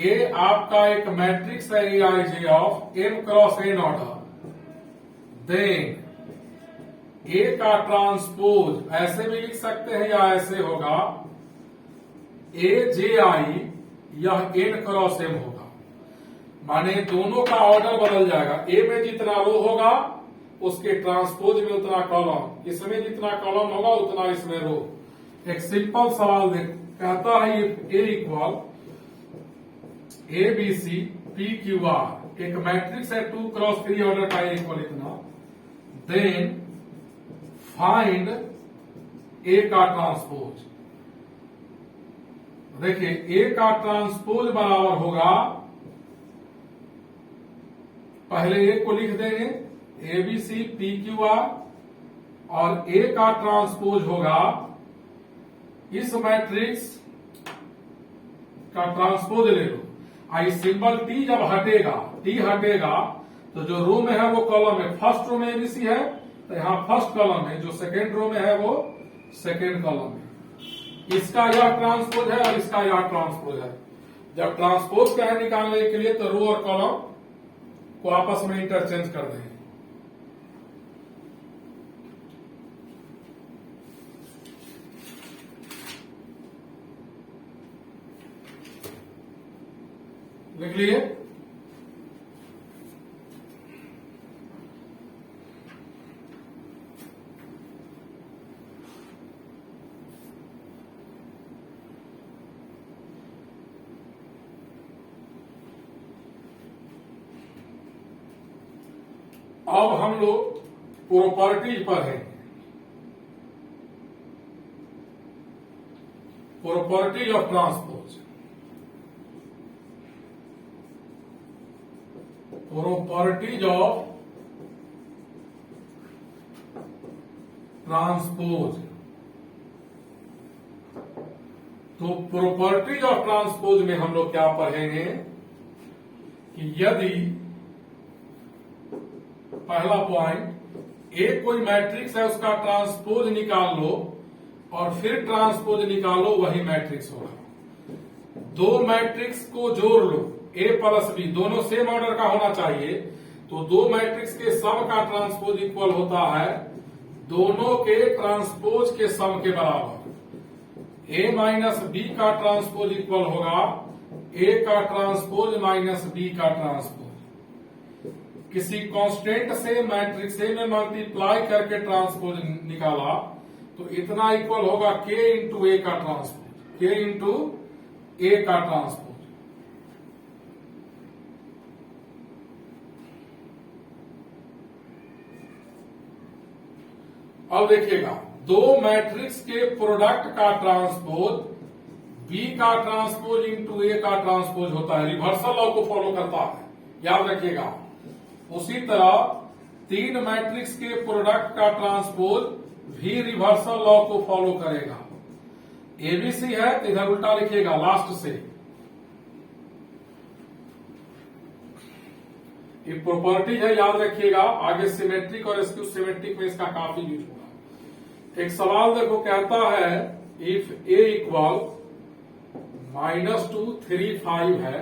ए आपका एक मैट्रिक्स है A I J of m cross n order, then A का ट्रांसपोज ऐसे भी लिख सकते हैं या ऐसे होगा, ए जे आई यह n क्रॉस m होगा, माने दोनों का ऑर्डर बदल जाएगा। ए में जितना रो होगा उसके ट्रांसपोज में उतना कॉलम, इसमें जितना कॉलम होगा उतना इसमें रो। एक सिंपल सवाल कहता है A equal A B C P Q R, एक मैट्रिक्स है 2 क्रॉस 3 ऑर्डर का इक्वल इतना, देन फाइंड ए का ट्रांसपोज। देखिए ए का ट्रांसपोज बराबर होगा, पहले ए को लिख देंगे A B C P Q R, और ए का ट्रांसपोज होगा इस मैट्रिक्स का ट्रांसपोज ले लो। आई सिंबल टी जब हटेगा, टी हटेगा तो जो रो में है वो कॉलम में, फर्स्ट रो में एबीसी है तो यहां फर्स्ट कॉलम है, जो सेकेंड रो में है वो सेकेंड कॉलम है। इसका यह ट्रांसपोज है और इसका यह ट्रांसपोज है। जब ट्रांसपोज कहें निकालने के लिए तो रो और कॉलम को आपस में इंटरचेंज कर दें। लिख लिए। अब हम लोग प्रॉपर्टीज पर हैं। Properties of transpose. Properties of transpose. तो प्रॉपर्टीज ऑफ ट्रांसपोज में हम लोग क्या पढ़ेंगे कि यदि पहला पॉइंट एक कोई मैट्रिक्स है उसका ट्रांसपोज निकाल लो और फिर ट्रांसपोज निकालो वही मैट्रिक्स होगा। दो मैट्रिक्स को जोड़ लो ए प्लस बी, दोनों सेम ऑर्डर का होना चाहिए, तो दो मैट्रिक्स के सम का ट्रांसपोज इक्वल होता है दोनों के ट्रांसपोज के सम के बराबर। ए माइनस बी का ट्रांसपोज इक्वल होगा ए का ट्रांसपोज माइनस बी का ट्रांसपोज। किसी कांस्टेंट से मैट्रिक्स ए में मल्टीप्लाई करके ट्रांसपोज निकाला तो इतना इक्वल होगा के इंटू ए का ट्रांसपोज, के इंटू ए का ट्रांसपोज। अब देखिएगा, दो मैट्रिक्स के प्रोडक्ट का ट्रांसपोज बी का ट्रांसपोज इंटू ए का ट्रांसपोज होता है, रिवर्सल लॉ को फॉलो करता है, याद रखिएगा। उसी तरह तीन मैट्रिक्स के प्रोडक्ट का ट्रांसपोज भी रिवर्सल लॉ को फॉलो करेगा। एबीसी है तो इधर उल्टा लिखिएगा लास्ट से। ये प्रॉपर्टी है, याद रखिएगा। आगे सिमेट्रिक और स्क्यू सिमेट्रिक में इसका काफी यूज होगा। एक सवाल देखो, कहता है इफ ए इक्वल -235 है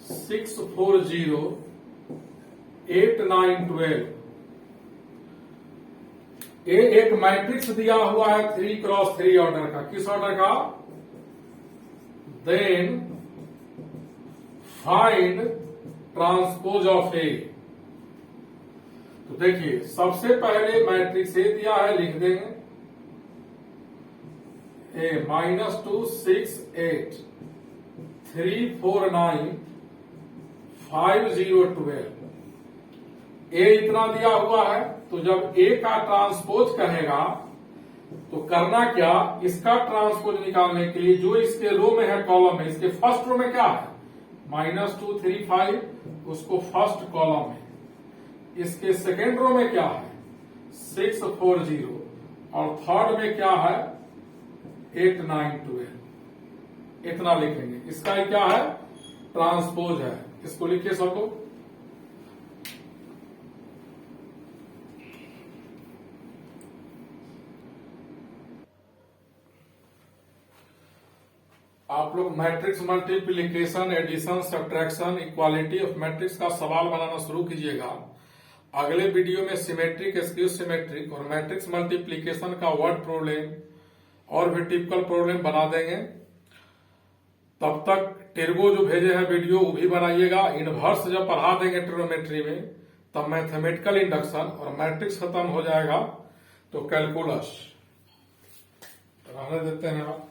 640 8 9 12। ए एक मैट्रिक्स दिया हुआ है 3x3 ऑर्डर का। किस ऑर्डर का? देन फाइंड ट्रांसपोज ऑफ ए। तो देखिए, सबसे पहले मैट्रिक्स ए दिया है, लिख देंगे ए -2 6 8 3 4 9 5 0 12। ए इतना दिया हुआ है, तो जब ए का ट्रांसपोज कहेगा तो करना क्या, इसका ट्रांसपोज निकालने के लिए जो इसके रो में है कॉलम में, इसके फर्स्ट रो में क्या है -235, उसको फर्स्ट कॉलम में, इसके सेकेंड रो में क्या है 640 और थर्ड में क्या है 8 9 12। इतना लिखेंगे। इसका क्या है? ट्रांसपोज है। इसको लिखिए सब लोग। आप लोग matrix multiplication, addition, subtraction, equality of matrix का सवाल बनाना शुरू कीजिएगा। अगले वीडियो में सिमेट्रिक, स्क्यू सिमेट्रिक और मैट्रिक्स मल्टीप्लिकेशन का वर्ड प्रॉब्लम और भी टिपिकल प्रॉब्लम बना देंगे। तब तक टेर्गो जो भेजे हैं वीडियो वो भी बनाइएगा। इनवर्स जब पढ़ा देंगे ट्रिग्नोमेट्री में, तब मैथमेटिकल इंडक्शन और मैट्रिक्स खत्म हो जाएगा तो कैलकुलस रहने देते हैं।